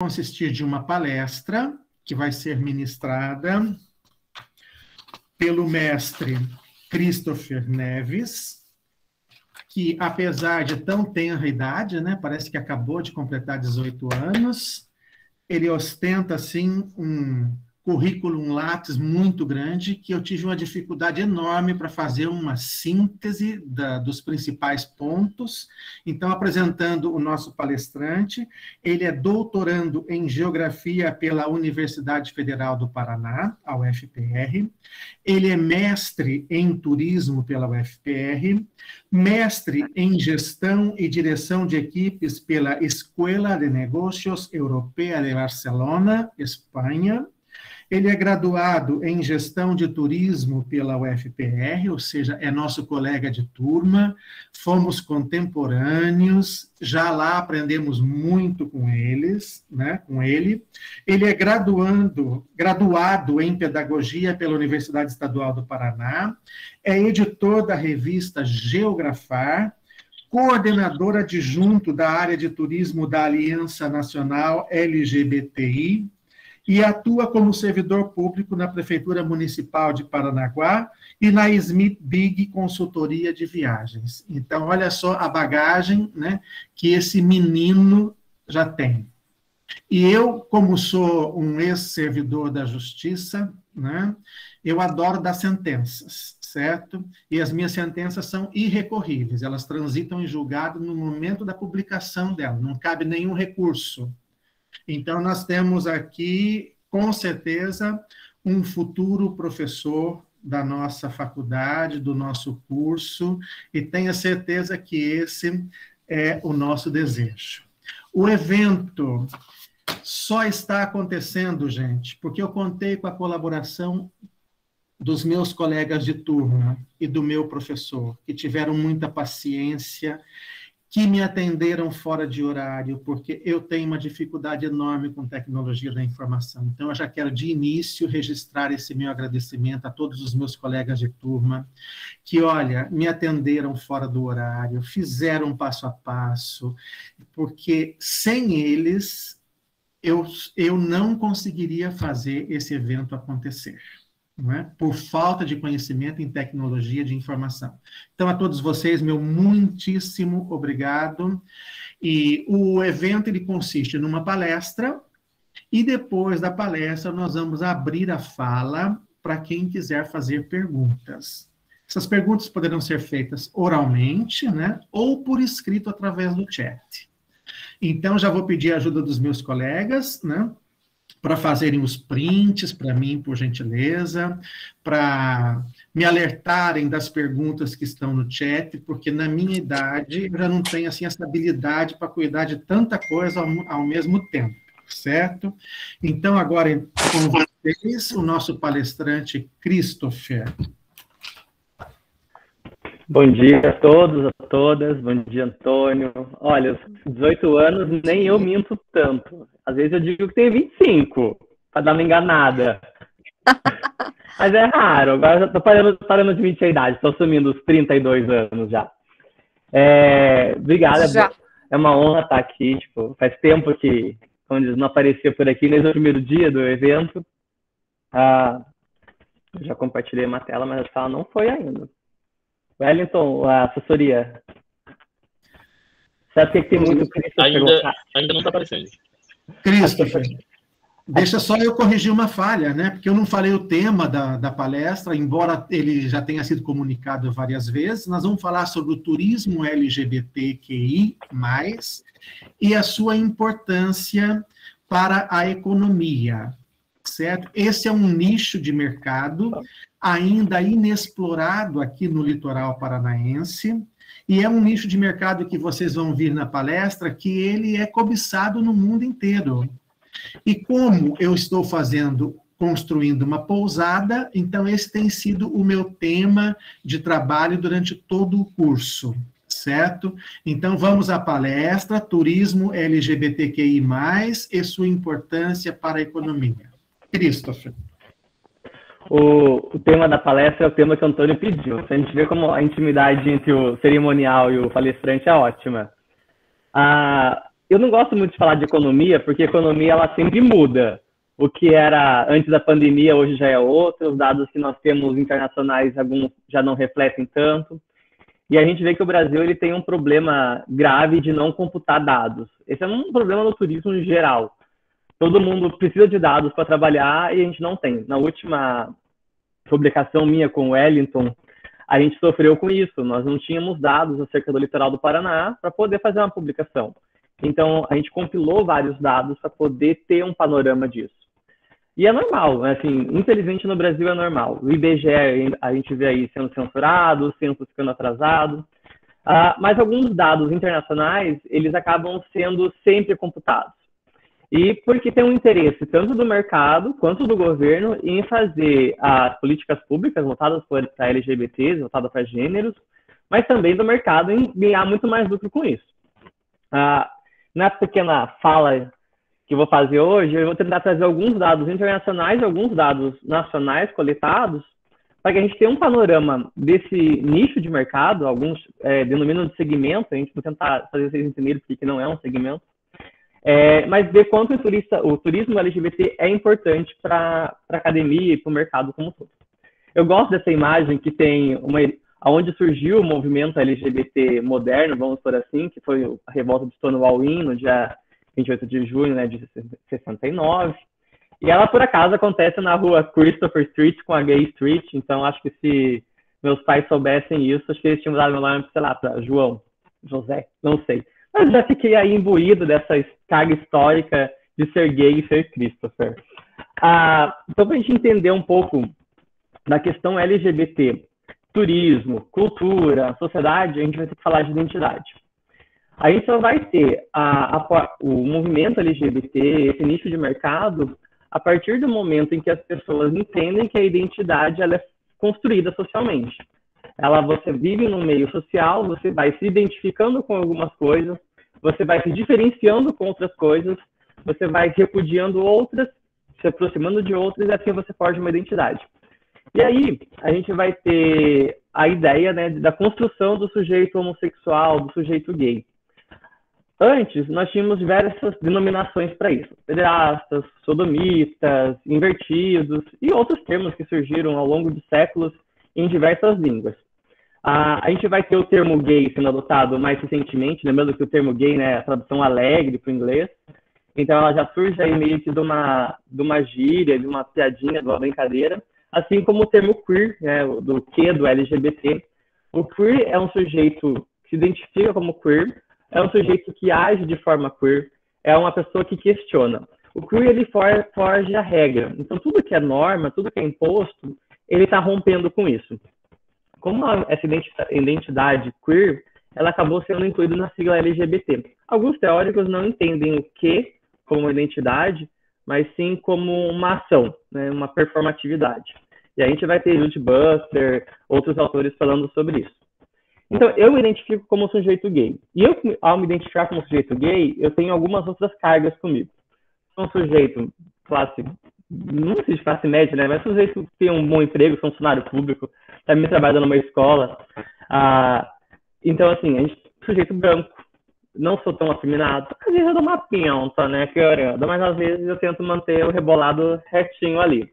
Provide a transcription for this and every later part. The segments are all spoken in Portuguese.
consistir de uma palestra que vai ser ministrada pelo mestre Christopher Neves, que, apesar de tão tenra idade, né, parece que acabou de completar 18 anos, ele ostenta, assim, um currículo Lattes muito grande, que eu tive uma dificuldade enorme para fazer uma síntese dos principais pontos. Então, apresentando o nosso palestrante, ele é doutorando em Geografia pela Universidade Federal do Paraná, a UFPR, ele é mestre em Turismo pela UFPR, mestre em Gestão e Direção de Equipes pela Escuela de Negocios Europea de Barcelona, Espanha. Ele é graduado em Gestão de Turismo pela UFPR, ou seja, é nosso colega de turma, fomos contemporâneos, já lá aprendemos muito com eles, né, com ele. Ele é graduado em Pedagogia pela Universidade Estadual do Paraná, é editor da revista Geografar, coordenador adjunto da área de turismo da Aliança Nacional LGBTI, e atua como servidor público na Prefeitura Municipal de Paranaguá e na Smith Big Consultoria de Viagens. Então, olha só a bagagem, né, que esse menino já tem. E eu, como sou um ex-servidor da Justiça, né, eu adoro dar sentenças, certo? E as minhas sentenças são irrecorríveis, elas transitam em julgado no momento da publicação dela, não cabe nenhum recurso. Então, nós temos aqui, com certeza, um futuro professor da nossa faculdade, do nosso curso, e tenha certeza que esse é o nosso desejo. O evento só está acontecendo, gente, porque eu contei com a colaboração dos meus colegas de turma e do meu professor, que tiveram muita paciência, que me atenderam fora de horário, porque eu tenho uma dificuldade enorme com tecnologia da informação. Então, eu já quero, de início, registrar esse meu agradecimento a todos os meus colegas de turma, que, olha, me atenderam fora do horário, fizeram passo a passo, porque sem eles, eu não conseguiria fazer esse evento acontecer. Não é? Por falta de conhecimento em tecnologia de informação. Então, a todos vocês, meu muitíssimo obrigado. E o evento ele consiste numa palestra, e depois da palestra nós vamos abrir a fala para quem quiser fazer perguntas. Essas perguntas poderão ser feitas oralmente, né, ou por escrito através do chat. Então, já vou pedir a ajuda dos meus colegas, né, para fazerem os prints para mim, por gentileza, para me alertarem das perguntas que estão no chat, porque na minha idade eu já não tenho assim, essa habilidade para cuidar de tanta coisa ao mesmo tempo, certo? Então, agora, com vocês, o nosso palestrante Christopher. Bom dia a todos, a todas. Bom dia, Antônio. Olha, os 18 anos, nem eu minto tanto. Às vezes eu digo que tenho 25, para dar uma enganada. Mas é raro. Agora já tô parando de mentir a idade. Estou assumindo os 32 anos já. Obrigada. É uma honra estar aqui. Tipo, faz tempo que, como diz, não aparecia por aqui, desde o primeiro dia do evento. Eu já compartilhei uma tela, mas a sala não foi ainda. Wellington, a assessoria. Sabe o que tem muito ainda não está aparecendo. Christopher, deixa só eu corrigir uma falha, né? Porque eu não falei o tema da palestra, embora ele já tenha sido comunicado várias vezes. Nós vamos falar sobre o turismo LGBTQI+, e a sua importância para a economia, certo? Esse é um nicho de mercado ainda inexplorado aqui no litoral paranaense, e é um nicho de mercado que vocês vão ver na palestra, que ele é cobiçado no mundo inteiro. E como eu estou construindo uma pousada, então esse tem sido o meu tema de trabalho durante todo o curso, certo? Então vamos à palestra, Turismo LGBTQI+, e sua importância para a economia. Christopher. O tema da palestra é o tema que o Antônio pediu. A gente vê como a intimidade entre o cerimonial e o palestrante é ótima. eu não gosto muito de falar de economia, porque a economia ela sempre muda. O que era antes da pandemia, hoje já é outro. Os dados que nós temos internacionais, alguns já não refletem tanto. E a gente vê que o Brasil ele tem um problema grave de não computar dados. Esse é um problema no turismo em geral. Todo mundo precisa de dados para trabalhar e a gente não tem. Na última publicação minha com o Wellington, a gente sofreu com isso. Nós não tínhamos dados acerca do litoral do Paraná para poder fazer uma publicação. Então, a gente compilou vários dados para poder ter um panorama disso. E é normal, assim, infelizmente no Brasil é normal. O IBGE a gente vê aí sendo censurado, o censo ficando atrasado, mas alguns dados internacionais, eles acabam sendo sempre computados. E porque tem um interesse tanto do mercado quanto do governo em fazer as políticas públicas voltadas para LGBTs, voltadas para gêneros, mas também do mercado em ganhar muito mais lucro com isso. Na pequena fala que eu vou fazer hoje, eu vou tentar trazer alguns dados internacionais e alguns dados nacionais coletados para que a gente tenha um panorama desse nicho de mercado, alguns denominam de segmento, a gente vai tentar fazer vocês entenderem porque não é um segmento, mas ver quanto o turismo LGBT é importante para a academia e para o mercado como um todo. Eu gosto dessa imagem que tem onde surgiu o movimento LGBT moderno, vamos por assim, que foi a revolta de Stonewall Inn, no dia 28 de junho, né, de 69. E ela, por acaso, acontece na rua Christopher Street com a Gay Street. Então, acho que se meus pais soubessem isso, acho que eles tinham dado meu nome, sei lá, para João, José, não sei. Mas já fiquei aí imbuído dessa carga histórica de ser gay e ser Christopher. Então, para a gente entender um pouco da questão LGBT, turismo, cultura, sociedade, a gente vai ter que falar de identidade. A gente só vai ter o movimento LGBT, esse nicho de mercado, a partir do momento em que as pessoas entendem que a identidade ela é construída socialmente. Você vive no meio social, você vai se identificando com algumas coisas, você vai se diferenciando com outras coisas, você vai repudiando outras, se aproximando de outras, e assim você forja uma identidade. E aí, a gente vai ter a ideia, né, da construção do sujeito homossexual, do sujeito gay. Antes, nós tínhamos diversas denominações para isso. Pederastas, sodomitas, invertidos e outros termos que surgiram ao longo de séculos em diversas línguas. A gente vai ter o termo gay sendo adotado mais recentemente, lembrando que o termo gay, né, é a tradução alegre para o inglês. Então, ela já surge aí meio que de uma gíria, de uma piadinha, de uma brincadeira. Assim como o termo queer, né, do Q, do LGBT. O queer é um sujeito que se identifica como queer, é um sujeito que age de forma queer, é uma pessoa que questiona. O queer, ele foge a regra. Então, tudo que é norma, tudo que é imposto, ele está rompendo com isso. Como essa identidade queer, ela acabou sendo incluída na sigla LGBT. Alguns teóricos não entendem o que como identidade, mas sim como uma ação, né, uma performatividade. E a gente vai ter Judy Buster, outros autores falando sobre isso. Então, eu me identifico como sujeito gay. E eu, ao me identificar como sujeito gay, eu tenho algumas outras cargas comigo. Sou um sujeito não sei de classe média, né? Mas sujeito que tem um bom emprego, funcionário público, também trabalhando numa escola. Então, assim, sujeito branco. Não sou tão afeminado. Às vezes eu dou uma pinta, né? Mas às vezes eu tento manter o rebolado retinho ali.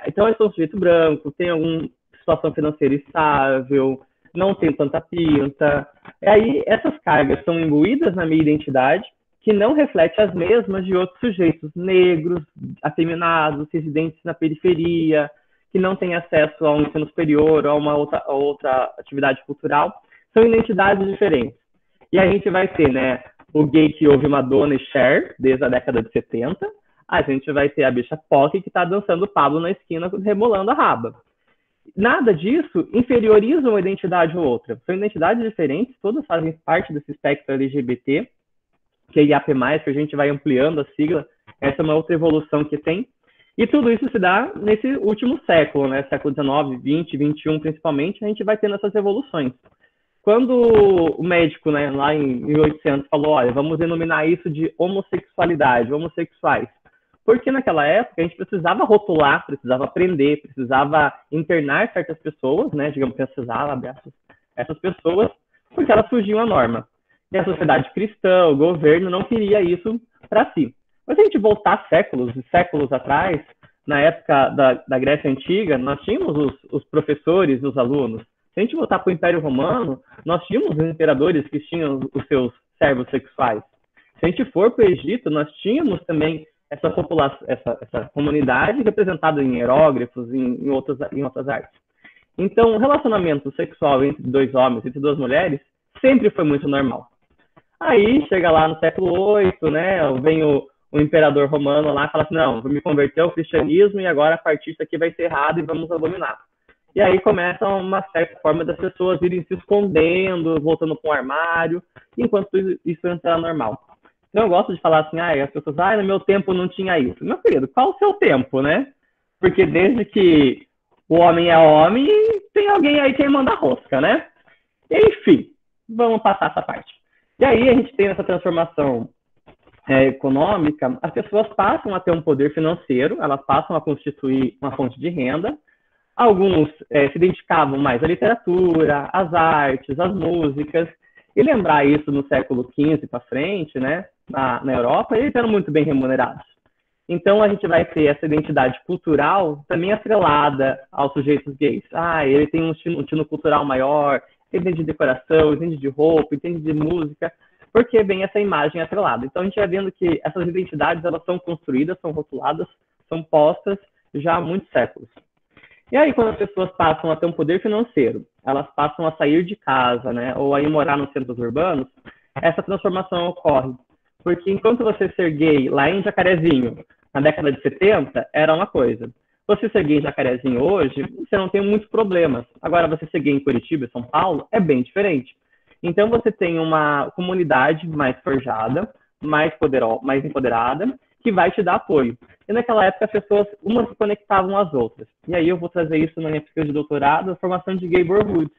Então, eu sou um sujeito branco, tenho alguma situação financeira estável, não tenho tanta pinta. E aí, essas cargas são imbuídas na minha identidade, que não reflete as mesmas de outros sujeitos negros, afeminados, residentes na periferia, que não têm acesso a um ensino superior ou a uma outra atividade cultural. São identidades diferentes. E a gente vai ter, né, o gay que ouve Madonna e Cher, desde a década de 70. A gente vai ter a bicha POC que está dançando Pablo na esquina, rebolando a raba. Nada disso inferioriza uma identidade ou outra. São identidades diferentes, todas fazem parte desse espectro LGBT, que é IAP+, que a gente vai ampliando a sigla. Essa é uma outra evolução que tem. E tudo isso se dá nesse último século, né? Século XIX, XX, XXI principalmente, a gente vai tendo essas evoluções. Quando o médico, né, lá em 1800, falou, olha, vamos denominar isso de homossexualidade, homossexuais. Porque naquela época a gente precisava rotular, precisava prender, precisava internar certas pessoas, né, digamos, precisava abraçar essas pessoas, porque elas fugiam à norma. E a sociedade cristã, o governo, não queria isso para si. Mas se a gente voltar séculos e séculos atrás, na época da Grécia Antiga, nós tínhamos os professores, os alunos. Se a gente voltar para o Império Romano, nós tínhamos os imperadores que tinham os seus servos sexuais. Se a gente for para o Egito, nós tínhamos também essa população, essa comunidade representada em hieróglifos, em outras artes. Então, o relacionamento sexual entre dois homens, entre duas mulheres, sempre foi muito normal. Aí, chega lá no século VIII, né, vem o imperador romano lá e fala assim, não, vou me converter ao cristianismo e agora a partir disso aqui vai ser errado e vamos abominar. E aí começa uma certa forma das pessoas irem se escondendo, voltando para um armário, enquanto isso entra normal. Então eu gosto de falar assim, as pessoas, no meu tempo não tinha isso. Meu querido, qual o seu tempo, né? Porque desde que o homem é homem, tem alguém aí que manda rosca, né? Enfim, vamos passar essa parte. E aí a gente tem essa transformação econômica, as pessoas passam a ter um poder financeiro, elas passam a constituir uma fonte de renda. Alguns se identificavam mais à literatura, às artes, às músicas. E lembrar isso no século XV para frente, né, na Europa, eles eram muito bem remunerados. Então, a gente vai ter essa identidade cultural também atrelada aos sujeitos gays. Ele tem um tino cultural maior, entende de decoração, entende de roupa, entende de música, porque vem essa imagem atrelada. Então, a gente vai vendo que essas identidades elas são construídas, são rotuladas, são postas já há muitos séculos. E aí, quando as pessoas passam a ter um poder financeiro, elas passam a sair de casa, né, ou a ir morar nos centros urbanos, essa transformação ocorre. Porque enquanto você ser gay lá em Jacarezinho, na década de 70, era uma coisa. Você ser gay em Jacarezinho hoje, você não tem muitos problemas. Agora, você ser gay em Curitiba e São Paulo, é bem diferente. Então, você tem uma comunidade mais forjada, mais poderosa, mais empoderada, que vai te dar apoio. E naquela época as pessoas, umas se conectavam às outras. E aí eu vou trazer isso na minha pesquisa de doutorado, a formação de gay neighborhoods.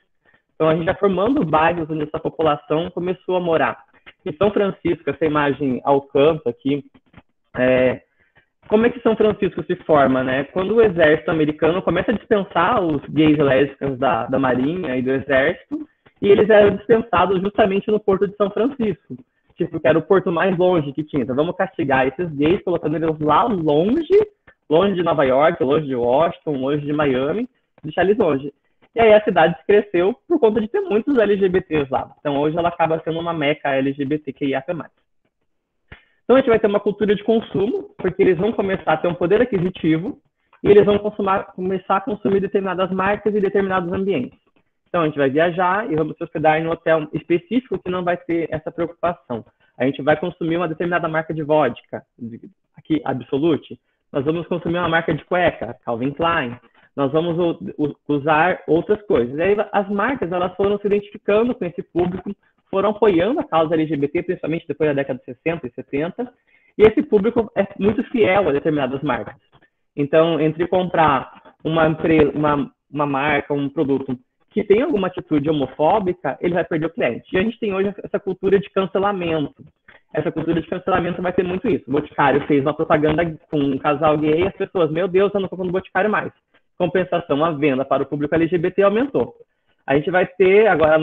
Então a gente já formando bairros onde essa população começou a morar. Em São Francisco, essa imagem ao canto aqui, como é que São Francisco se forma, né? Quando o exército americano começa a dispensar os gays e lésbicas da Marinha e do exército, e eles eram dispensados justamente no Porto de São Francisco. Tipo, que era o porto mais longe que tinha. Então, vamos castigar esses gays, colocando eles lá longe de Nova York, longe de Washington, longe de Miami, deixar eles longe. E aí a cidade cresceu por conta de ter muitos LGBTs lá. Então, hoje ela acaba sendo uma meca LGBTQIA+. Então, a gente vai ter uma cultura de consumo, porque eles vão começar a ter um poder aquisitivo e eles vão começar a consumir determinadas marcas e determinados ambientes. Então, a gente vai viajar e vamos se hospedar em um hotel específico que não vai ter essa preocupação. A gente vai consumir uma determinada marca de vodka, aqui, Absolute. Nós vamos consumir uma marca de cueca, Calvin Klein. Nós vamos usar outras coisas. E aí, as marcas elas foram se identificando com esse público, foram apoiando a causa LGBT, principalmente depois da década de 60 e 70. E esse público é muito fiel a determinadas marcas. Então, entre comprar uma marca, um produto que tem alguma atitude homofóbica, ele vai perder o cliente. E a gente tem hoje essa cultura de cancelamento. Essa cultura de cancelamento vai ter muito isso. O Boticário fez uma propaganda com um casal gay e as pessoas, meu Deus, eu não compro no Boticário mais. Compensação, a venda para o público LGBT aumentou. A gente vai ter agora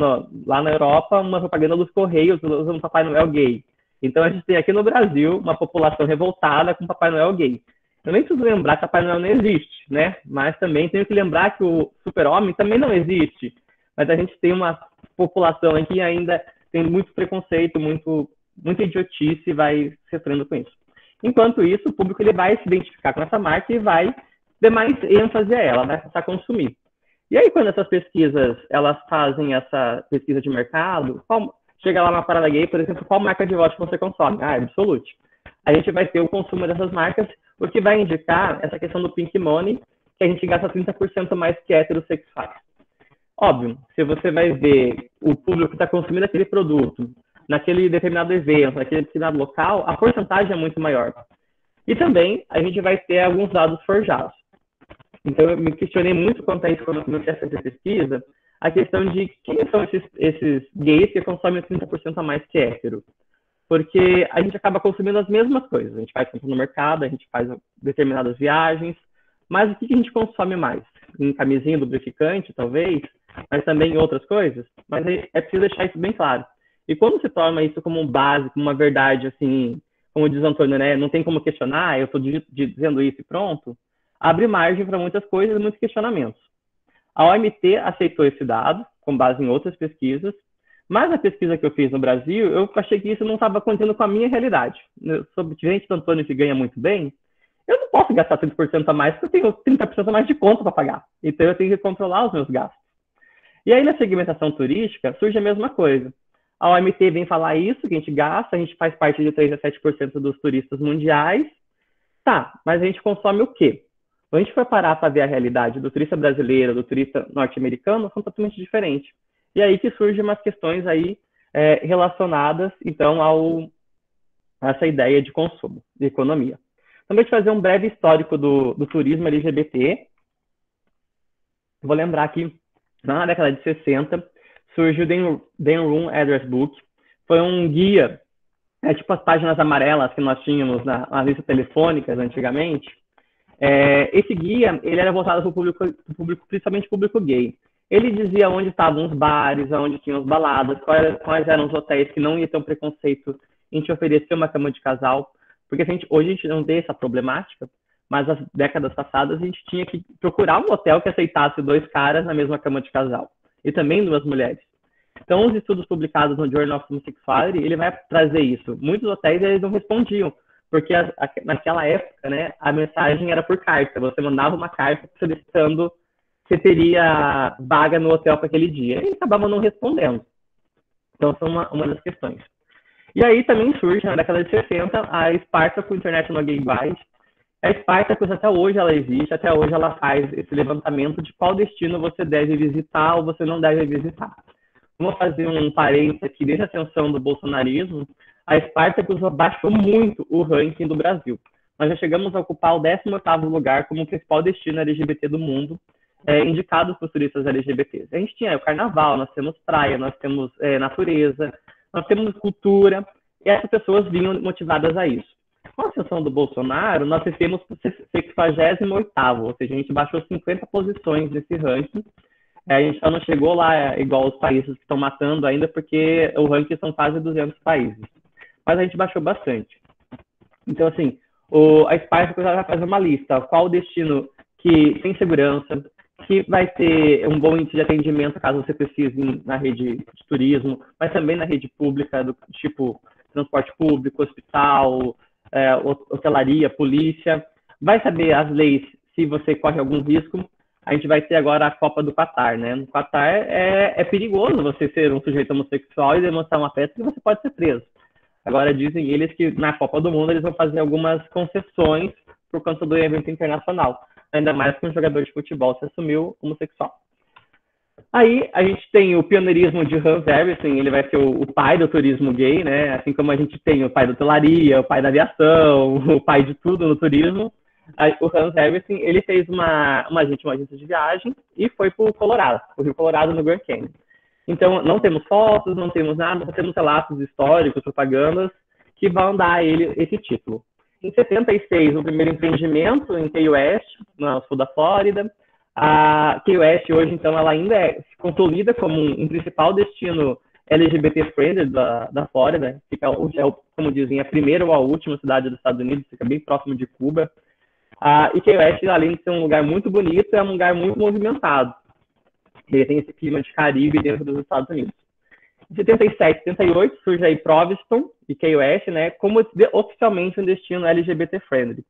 lá na Europa uma propaganda dos Correios usando Papai Noel gay. Então a gente tem aqui no Brasil uma população revoltada com Papai Noel gay. Eu nem preciso lembrar que Papai Noel não existe, né? Mas também tenho que lembrar que o Super-Homem também não existe. Mas a gente tem uma população aqui que ainda tem muito preconceito, muita idiotice e vai sofrendo com isso. Enquanto isso, o público ele vai se identificar com essa marca e vai dar mais ênfase a ela, vai passar a consumir. E aí, quando essas pesquisas, elas fazem essa pesquisa de mercado, chega lá na parada gay, por exemplo, qual marca de vodka você consome? Absolute. A gente vai ter o consumo dessas marcas, o que vai indicar essa questão do pink money, que a gente gasta 30% mais que heterossexuais. Óbvio, se você vai ver o público que está consumindo aquele produto, naquele determinado evento, naquele determinado local, a porcentagem é muito maior. E também a gente vai ter alguns dados forjados. Então, eu me questionei muito quanto a isso quando eu comecei a fazer pesquisa, a questão de quem são esses gays que consomem 30% a mais que hétero. Porque a gente acaba consumindo as mesmas coisas. A gente faz compra no mercado, a gente faz determinadas viagens, mas o que a gente consome mais? Em camisinha lubrificante, talvez, mas também em outras coisas. Mas é preciso deixar isso bem claro. E quando se torna isso como um base, como uma verdade, assim, como diz o Antônio, né, não tem como questionar, eu estou dizendo isso e pronto, abre margem para muitas coisas e muitos questionamentos. A OMT aceitou esse dado, com base em outras pesquisas, mas a pesquisa que eu fiz no Brasil, eu achei que isso não estava acontecendo com a minha realidade. Sobre gente do Antônio que ganha muito bem, eu não posso gastar 30% a mais, porque eu tenho 30% a mais de conta para pagar. Então, eu tenho que controlar os meus gastos. E aí, na segmentação turística, surge a mesma coisa. A OMT vem falar isso, que a gente gasta, a gente faz parte de 3 a 7% dos turistas mundiais. Tá, mas a gente consome o quê? Quando a gente for parar para ver a realidade do turista brasileiro, do turista norte-americano, são totalmente diferentes. E aí que surgem umas questões aí relacionadas, então, a essa ideia de consumo, de economia. Então, deixa eu fazer um breve histórico do turismo LGBT. Vou lembrar que, na década de 60, surgiu o Dan Room Address Book. Foi um guia, tipo as páginas amarelas que nós tínhamos na lista telefônicas antigamente. Esse guia, ele era voltado para o público, principalmente público gay. Ele dizia onde estavam os bares, onde tinham as baladas, quais eram os hotéis que não ia ter um preconceito em te oferecer uma cama de casal, porque hoje a gente não tem essa problemática, mas nas décadas passadas a gente tinha que procurar um hotel que aceitasse 2 caras na mesma cama de casal, e também 2 mulheres. Então, os estudos publicados no Journal of Homosexuality, ele vai trazer isso. Muitos hotéis eles não respondiam, porque naquela época, né, a mensagem era por carta. Você mandava uma carta solicitando se teria vaga no hotel para aquele dia. E acabavam não respondendo. Então, essa é uma das questões. E aí também surge, na década de 60, a Spartacus International Gay Guide. A Spartacus, até hoje, ela existe. Até hoje, ela faz esse levantamento de qual destino você deve visitar ou você não deve visitar. Vamos fazer um parênteses aqui. Desde a ascensão do bolsonarismo, a Spartacus abaixou muito o ranking do Brasil. Nós já chegamos a ocupar o 18º lugar como o principal destino LGBT do mundo, indicado para os turistas LGBTs. A gente tinha o carnaval, nós temos praia, nós temos natureza, nós temos cultura, e essas pessoas vinham motivadas a isso. Com a ascensão do Bolsonaro, nós temos o 68º, ou seja, a gente baixou 50 posições nesse ranking. A gente só não chegou lá igual os países que estão matando ainda, porque o ranking são quase 200 países. Mas a gente baixou bastante. Então, assim, a Spartacus vai fazer uma lista. Qual o destino que tem segurança, que vai ter um bom índice de atendimento, caso você precise na rede de turismo, mas também na rede pública, do tipo transporte público, hospital, hotelaria, polícia. Vai saber as leis se você corre algum risco. A gente vai ter agora a Copa do Catar, né? No Catar é perigoso você ser um sujeito homossexual e demonstrar uma festa que você pode ser preso. Agora dizem eles que na Copa do Mundo eles vão fazer algumas concessões por conta do evento internacional. Ainda mais que um jogador de futebol se assumiu homossexual. Aí a gente tem o pioneirismo de Hans Everson, ele vai ser o pai do turismo gay, né? Assim como a gente tem o pai da hotelaria, o pai da aviação, o pai de tudo no turismo. O Hans Everson, ele fez uma agência de viagem e foi para o Rio Colorado, no Grand Canyon. Então, não temos fotos, não temos nada, só temos relatos históricos, propagandas, que vão dar a ele esse título. Em 76, o primeiro empreendimento em Key West, no sul da Flórida. A Key West, hoje, então, ela ainda se consolida como um principal destino LGBT-friendly da Flórida. Fica, como dizem, a primeira ou a última cidade dos Estados Unidos, fica bem próximo de Cuba. E Key West, além de ser um lugar muito bonito, é um lugar muito movimentado. Ele tem esse clima de Caribe dentro dos Estados Unidos. Em 77, 78, surge aí Provincetown e Key West, né, como oficialmente um destino LGBT-friendly.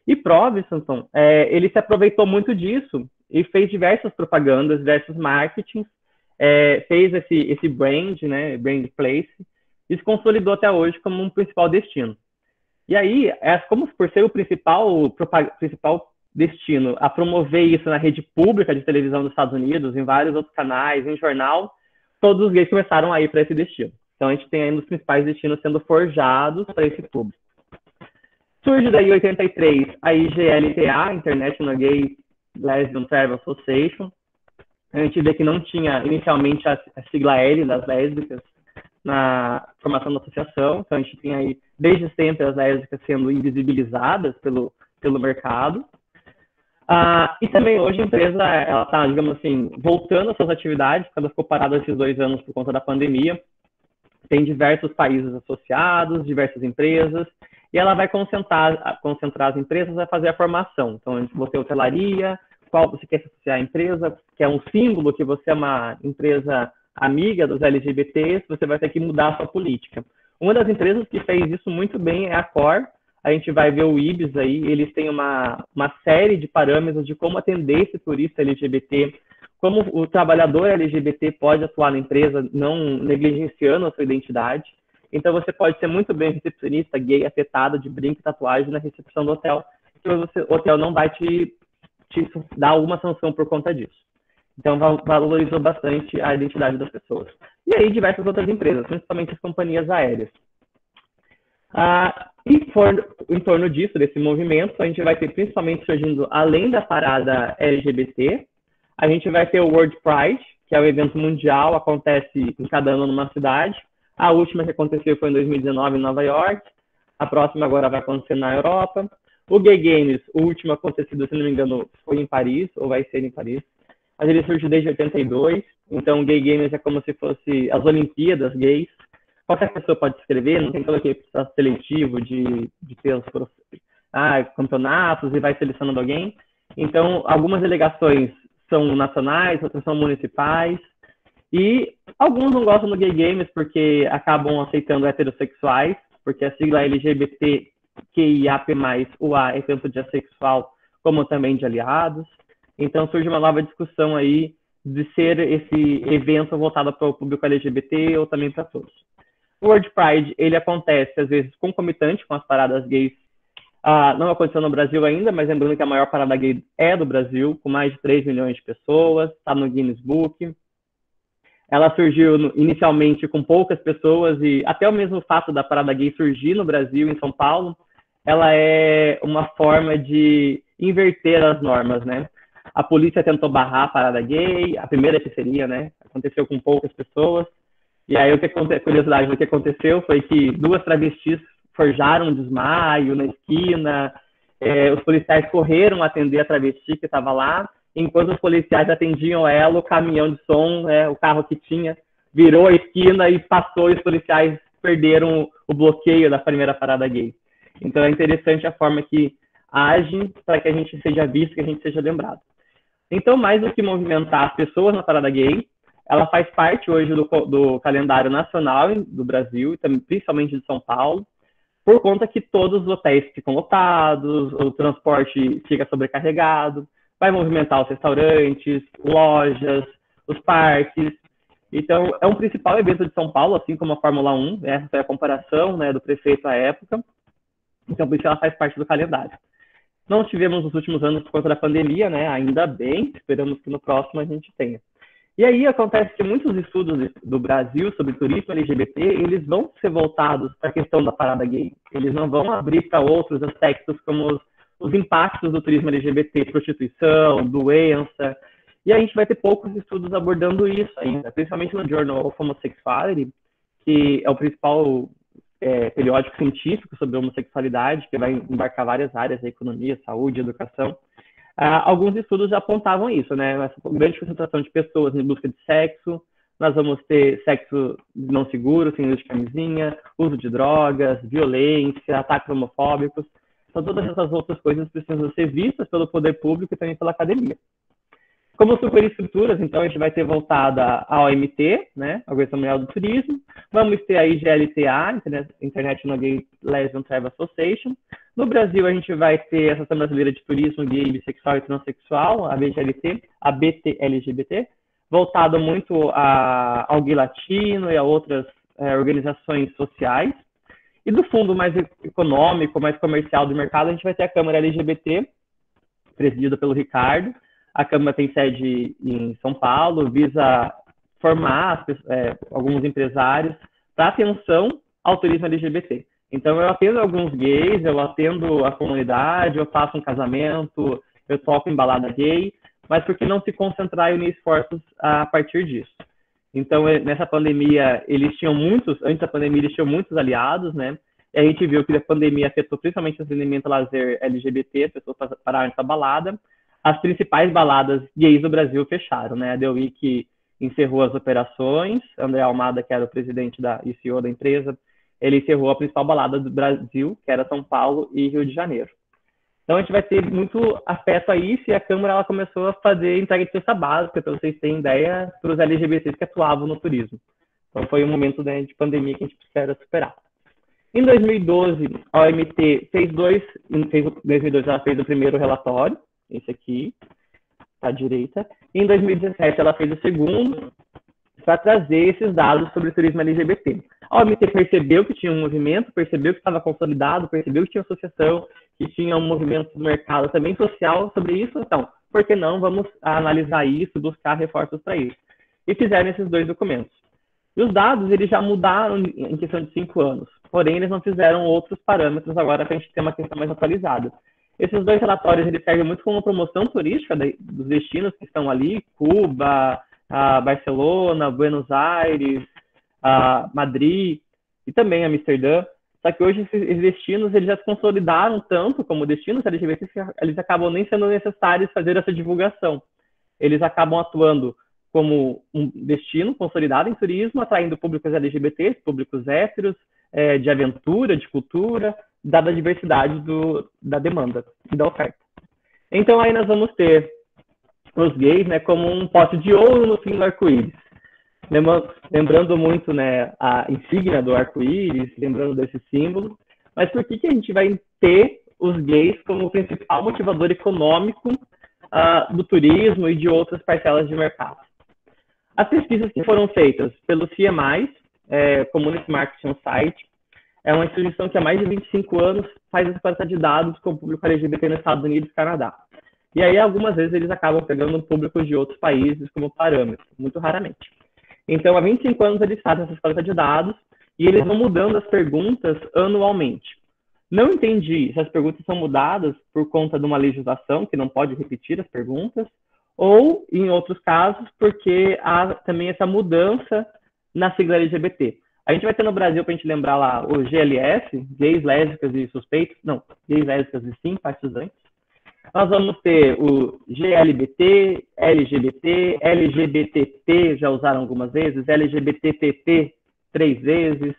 E Provincetown, ele se aproveitou muito disso e fez diversas propagandas, diversos marketings, fez esse brand, né, brand place, e se consolidou até hoje como um principal destino. E aí, como por ser o principal destino a promover isso na rede pública de televisão dos Estados Unidos, em vários outros canais, em jornal, todos os gays começaram a ir para esse destino. Então, a gente tem ainda os principais destinos sendo forjados para esse público. Surge daí, em 83, a IGLTA, International Gay Lesbian Travel Association. A gente vê que não tinha, inicialmente, a sigla L das lésbicas na formação da associação. Então, a gente tem aí, desde sempre, as lésbicas sendo invisibilizadas pelo mercado. E também hoje a empresa está, digamos assim, voltando às suas atividades, porque ela ficou parada esses 2 anos por conta da pandemia. tem diversos países associados, diversas empresas, e ela vai concentrar as empresas a fazer a formação. Então, você hotelaria, qual você quer se associar à empresa, que é um símbolo que você é uma empresa amiga dos LGBTs, você vai ter que mudar a sua política. Uma das empresas que fez isso muito bem é a Cor. A gente vai ver o Ibis aí, eles têm uma série de parâmetros de como atender esse turista LGBT, como o trabalhador LGBT pode atuar na empresa, não negligenciando a sua identidade. Então, você pode ser muito bem recepcionista, gay, afetado, de brinco e tatuagem na recepção do hotel, que o hotel não vai te dar alguma sanção por conta disso. Então, valorizou bastante a identidade das pessoas. E aí, diversas outras empresas, principalmente as companhias aéreas. Em torno disso, desse movimento, a gente vai ter principalmente surgindo, além da parada LGBT, a gente vai ter o World Pride, que é um evento mundial, acontece em cada ano numa cidade. A última que aconteceu foi em 2019 em Nova York. A próxima agora vai acontecer na Europa. O Gay Games, o último acontecido, se não me engano, foi em Paris, ou vai ser em Paris. Mas ele surgiu desde 82. Então, o Gay Games é como se fosse as Olimpíadas gays. Qualquer pessoa pode se inscrever, não tem todo aquele processo seletivo de ter os campeonatos e vai selecionando alguém. Então, algumas delegações são nacionais, outras são municipais. E alguns não gostam do Gay Games porque acabam aceitando heterossexuais, porque a sigla LGBTQIAP+, o A é tanto de assexual como também de aliados. Então surge uma nova discussão aí de ser esse evento voltado para o público LGBT ou também para todos. O World Pride, ele acontece às vezes concomitante com as paradas gays. Não aconteceu no Brasil ainda, mas lembrando que a maior parada gay é do Brasil, com mais de 3 milhões de pessoas, está no Guinness Book. Ela surgiu inicialmente com poucas pessoas e até o mesmo fato da parada gay surgir no Brasil, em São Paulo, ela é uma forma de inverter as normas, né? A polícia tentou barrar a parada gay, a primeira que seria, né? Aconteceu com poucas pessoas. E aí, curiosidade do que aconteceu foi que 2 travestis forjaram um desmaio na esquina, os policiais correram atender a travesti que estava lá, enquanto os policiais atendiam ela, o caminhão de som, o carro que tinha, virou a esquina e passou, e os policiais perderam o bloqueio da primeira parada gay. Então é interessante a forma que agem para que a gente seja visto, que a gente seja lembrado. Então, mais do que movimentar as pessoas na parada gay, ela faz parte hoje do calendário nacional do Brasil, e também, principalmente de São Paulo, por conta que todos os hotéis ficam lotados, o transporte fica sobrecarregado, vai movimentar os restaurantes, lojas, os parques. Então, é um principal evento de São Paulo, assim como a Fórmula 1, essa foi a comparação, né, do prefeito à época. Então, por isso ela faz parte do calendário. Não tivemos nos últimos anos por conta da pandemia, né, ainda bem, esperamos que no próximo a gente tenha. E aí acontece que muitos estudos do Brasil sobre turismo LGBT, eles vão ser voltados para a questão da parada gay. Eles não vão abrir para outros aspectos como os impactos do turismo LGBT, prostituição, doença. E a gente vai ter poucos estudos abordando isso ainda, principalmente no Journal of Homosexuality, que é o principal periódico científico sobre homossexualidade, que vai embarcar várias áreas, economia, saúde, educação. Alguns estudos já apontavam isso, né? Essa grande concentração de pessoas em busca de sexo, nós vamos ter sexo não seguro, sem uso de camisinha, uso de drogas, violência, ataques homofóbicos. Então, todas essas outras coisas precisam ser vistas pelo poder público e também pela academia. Como superestruturas, então, a gente vai ter voltada à OMT, né, a Organização Mundial do Turismo. Vamos ter a IGLTA, International Gay Lesbian Travel Association. No Brasil, a gente vai ter a Associação Brasileira de Turismo Gay, Bissexual e Transsexual, a BGLT, a BTLGBT, voltada muito ao gay latino e a outras organizações sociais. E do fundo mais econômico, mais comercial do mercado, a gente vai ter a Câmara LGBT, presidida pelo Ricardo. A Câmara tem sede em São Paulo, visa formar alguns empresários para atenção ao turismo LGBT. Então, eu atendo alguns gays, eu atendo a comunidade, eu faço um casamento, eu toco em balada gay, mas por que não se concentrar e unir esforços a partir disso? Então, nessa pandemia, antes da pandemia, eles tinham muitos aliados, né? E a gente viu que a pandemia afetou principalmente o entretenimento lazer LGBT, as pessoas pararam essa balada. As principais baladas gays do Brasil fecharam, né? A The Week encerrou as operações. André Almada, que era o presidente e CEO da empresa, ele encerrou a principal balada do Brasil, que era São Paulo e Rio de Janeiro. Então, a gente vai ter muito afeto a isso, e a Câmara ela começou a fazer entrega de cesta básica, para vocês terem ideia, para os LGBTs que atuavam no turismo. Então, foi um momento, né, de pandemia que a gente precisa superar. Em 2012, a OMT em 2012 ela fez o primeiro relatório, esse aqui, à direita. E em 2017, ela fez o segundo, para trazer esses dados sobre o turismo LGBT. A OMT percebeu que tinha um movimento, percebeu que estava consolidado, percebeu que tinha associação, que tinha um movimento do mercado também social sobre isso. Então, por que não vamos analisar isso, buscar reforços para isso? E fizeram esses 2 documentos. E os dados, eles já mudaram em questão de 5 anos. Porém, eles não fizeram outros parâmetros agora para a gente ter uma questão mais atualizada. Esses 2 relatórios, eles servem muito como promoção turística dos destinos que estão ali, Cuba, Barcelona, Buenos Aires, Madrid e também Amsterdã. Só que hoje esses destinos, eles já se consolidaram tanto como destinos LGBT, eles acabam nem sendo necessários fazer essa divulgação. Eles acabam atuando como um destino consolidado em turismo, atraindo públicos LGBTs, públicos héteros, de aventura, de cultura, dada a diversidade da demanda e da oferta. Então, aí nós vamos ter os gays, né, como um pote de ouro no fim do arco-íris. Lembrando muito, né, a insígnia do arco-íris, lembrando desse símbolo. Mas por que a gente vai ter os gays como o principal motivador econômico do turismo e de outras parcelas de mercado? As pesquisas que foram feitas pelo CMI, Community Marketing Site, é uma instituição que há mais de 25 anos faz essa coleta de dados com o público LGBT nos Estados Unidos e Canadá. E aí, algumas vezes, eles acabam pegando públicos de outros países como parâmetro, muito raramente. Então, há 25 anos, eles fazem essa coleta de dados e eles vão mudando as perguntas anualmente. Não entendi se as perguntas são mudadas por conta de uma legislação, que não pode repetir as perguntas, ou, em outros casos, porque há também essa mudança na sigla LGBT. A gente vai ter no Brasil, para a gente lembrar lá, o GLS, gays, lésbicas e suspeitos, não, gays, lésbicas e simpatizantes. Nós vamos ter o GLBT, LGBT, LGBTP, já usaram algumas vezes, LGBTPP 3 vezes,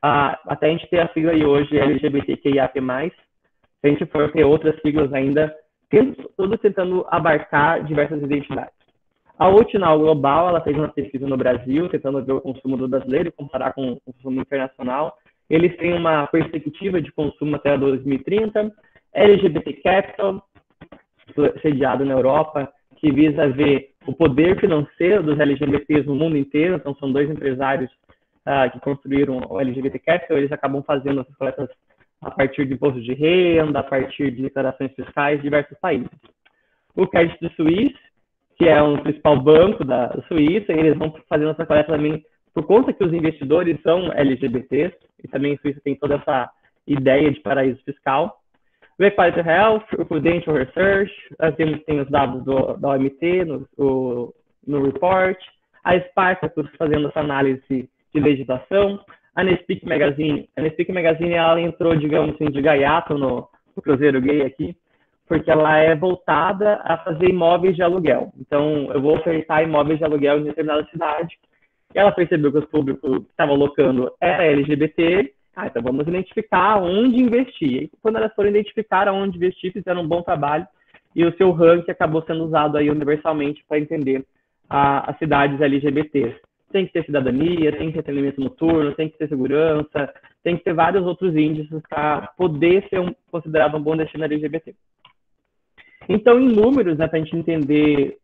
até a gente ter a sigla aí hoje, LGBTQIAP+, se a gente for ter outras siglas ainda, todos tentando abarcar diversas identidades. A Otinal Global, ela fez uma pesquisa no Brasil, tentando ver o consumo do brasileiro e comparar com o consumo internacional. Eles têm uma perspectiva de consumo até 2030. LGBT Capital, sediado na Europa, que visa ver o poder financeiro dos LGBTs no mundo inteiro. Então, são 2 empresários que construíram o LGBT Capital. Eles acabam fazendo essas coletas a partir de imposto de renda, a partir de declarações fiscais de diversos países. O Credit Suisse, que é o principal banco da Suíça, eles vão fazendo essa coleta também por conta que os investidores são LGBTs, e também a Suíça tem toda essa ideia de paraíso fiscal. O Equality Health, o Prudential Research, tem os dados da OMT no report, a Spartacus fazendo essa análise de legislação, a Nespeak Magazine. A Nespeak Magazine, ela entrou, digamos assim, de gaiato no Cruzeiro Gay aqui, porque ela é voltada a fazer imóveis de aluguel. Então, eu vou ofertar imóveis de aluguel em determinada cidade. E ela percebeu que o público que estava alocando era LGBT. Então vamos identificar onde investir. E quando elas foram identificar onde investir, fizeram um bom trabalho. E o seu ranking acabou sendo usado aí universalmente para entender as cidades LGBTs. Tem que ter cidadania, tem que ter entretenimento noturno, tem que ter segurança, tem que ter vários outros índices para poder ser considerado um bom destino LGBT. Então, em números, né, para a gente entender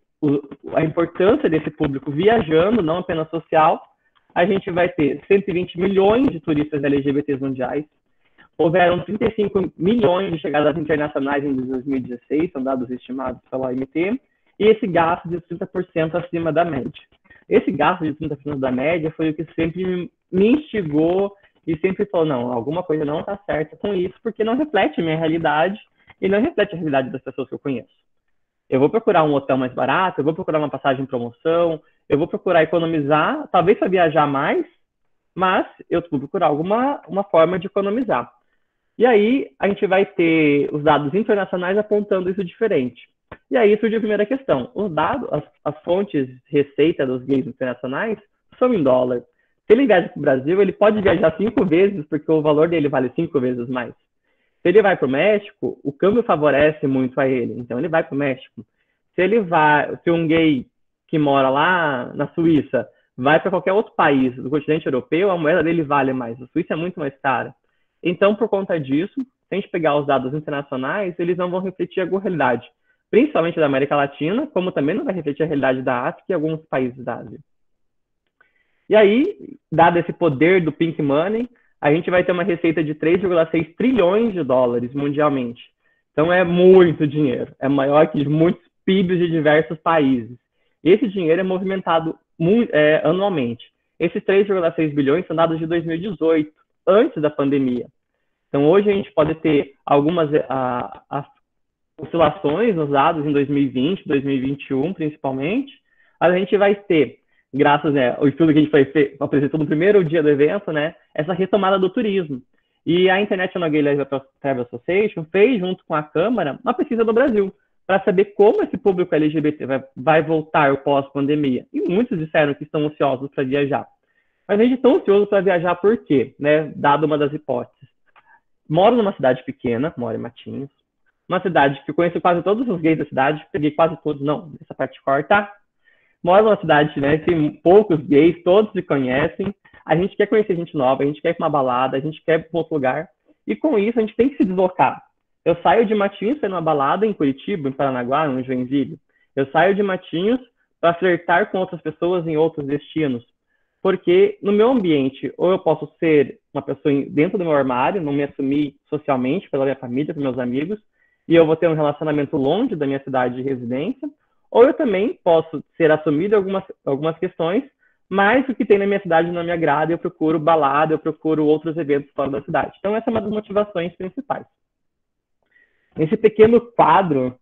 a importância desse público viajando, não apenas social, a gente vai ter 120 milhões de turistas LGBTs mundiais, houveram 35 milhões de chegadas internacionais em 2016, são dados estimados pela OMT, e esse gasto de 30% acima da média. Esse gasto de 30% da média foi o que sempre me instigou e sempre falou, não, alguma coisa não está certa com isso, porque não reflete a minha realidade e não reflete a realidade das pessoas que eu conheço. Eu vou procurar um hotel mais barato, eu vou procurar uma passagem em promoção, eu vou procurar economizar, talvez para viajar mais, mas eu vou procurar uma forma de economizar. E aí a gente vai ter os dados internacionais apontando isso diferente. E aí surge a primeira questão. Os dados, as fontes receita dos gays internacionais são em dólar. Se ele viaja para o Brasil, ele pode viajar 5 vezes, porque o valor dele vale 5 vezes mais. Se ele vai para o México, o câmbio favorece muito a ele, então ele vai para o México. Se um gay que mora lá na Suíça vai para qualquer outro país do continente europeu, a moeda dele vale mais. A Suíça é muito mais cara. Então, por conta disso, se a gente pegar os dados internacionais, eles não vão refletir a realidade, principalmente da América Latina, como também não vai refletir a realidade da África e alguns países da Ásia. E aí, dado esse poder do pink money, a gente vai ter uma receita de 3,6 trilhões de dólares mundialmente. Então é muito dinheiro, é maior que muitos PIBs de diversos países. Esse dinheiro é movimentado anualmente. Esses 3,6 bilhões são dados de 2018, antes da pandemia. Então hoje a gente pode ter algumas oscilações nos dados em 2020, 2021 principalmente. A gente vai ter, graças ao estudo que a gente apresentou no primeiro dia do evento, né, essa retomada do turismo. E a International Gay Lesbian Travel Association fez, junto com a Câmara, uma pesquisa do Brasil, para saber como esse público LGBT vai voltar pós-pandemia. E muitos disseram que estão ansiosos para viajar. Mas a gente está ansioso para viajar por quê? Né? Dado uma das hipóteses. Moro numa cidade pequena, moro em Matinhos, uma cidade que eu conheço quase todos os gays da cidade, peguei quase todos, não, essa parte corta. Moro numa cidade, né, que tem poucos gays, todos se conhecem, a gente quer conhecer gente nova, a gente quer ir para uma balada, a gente quer ir para outro lugar, e com isso a gente tem que se deslocar. Eu saio de Matinhos para ir numa balada em Curitiba, em Paranaguá, em Joinville. Eu saio de Matinhos para flertar com outras pessoas em outros destinos. Porque no meu ambiente, ou eu posso ser uma pessoa dentro do meu armário, não me assumir socialmente pela minha família, pelos meus amigos, e eu vou ter um relacionamento longe da minha cidade de residência, ou eu também posso ser assumido em algumas questões, mas o que tem na minha cidade não me agrada, eu procuro balada, eu procuro outros eventos fora da cidade. Então essa é uma das motivações principais. Nesse pequeno quadro,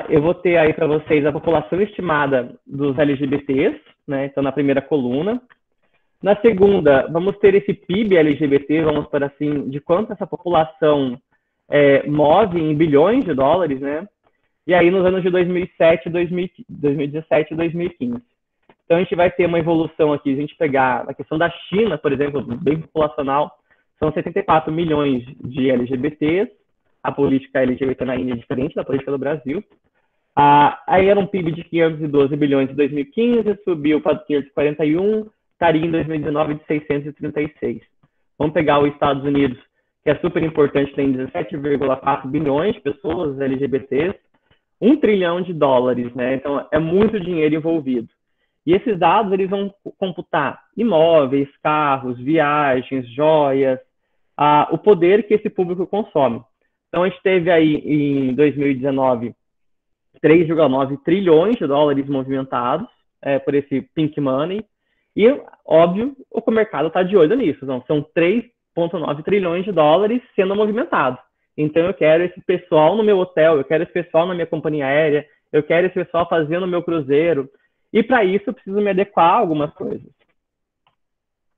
eu vou ter aí para vocês a população estimada dos LGBTs, né? Então, na primeira coluna. Na segunda, vamos ter esse PIB LGBT, vamos por assim, de quanto essa população move em bilhões de dólares, né? E aí, nos anos de 2017 e 2015. Então, a gente vai ter uma evolução aqui. Se a gente pegar a questão da China, por exemplo, bem populacional, são 74 milhões de LGBTs. A política LGBT na Índia é diferente da política do Brasil. Aí era um PIB de 512 bilhões em 2015, subiu para 541, estaria em 2019 de 636. Vamos pegar os Estados Unidos, que é super importante, tem 17,4 bilhões de pessoas LGBTs, 1 trilhão de dólares, né? Então é muito dinheiro envolvido. E esses dados eles vão computar imóveis, carros, viagens, joias, o poder que esse público consome. Então, a gente teve aí, em 2019, 3,9 trilhões de dólares movimentados por esse pink money. E, óbvio, o mercado está de olho nisso. Então, são 3,9 trilhões de dólares sendo movimentados. Então, eu quero esse pessoal no meu hotel, eu quero esse pessoal na minha companhia aérea, eu quero esse pessoal fazendo o meu cruzeiro. E, para isso, eu preciso me adequar a algumas coisas.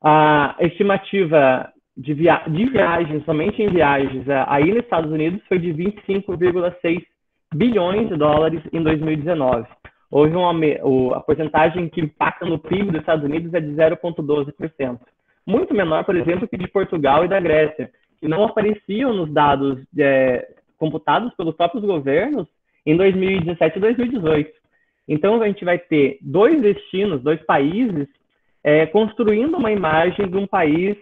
A estimativa de viagens, somente em viagens, aí nos Estados Unidos foi de 25,6 bilhões de dólares em 2019. Houve a porcentagem que impacta no PIB dos Estados Unidos é de 0,12%. Muito menor, por exemplo, que de Portugal e da Grécia, que não apareciam nos dados computados pelos próprios governos em 2017 e 2018. Então, a gente vai ter dois destinos, dois países, construindo uma imagem de um país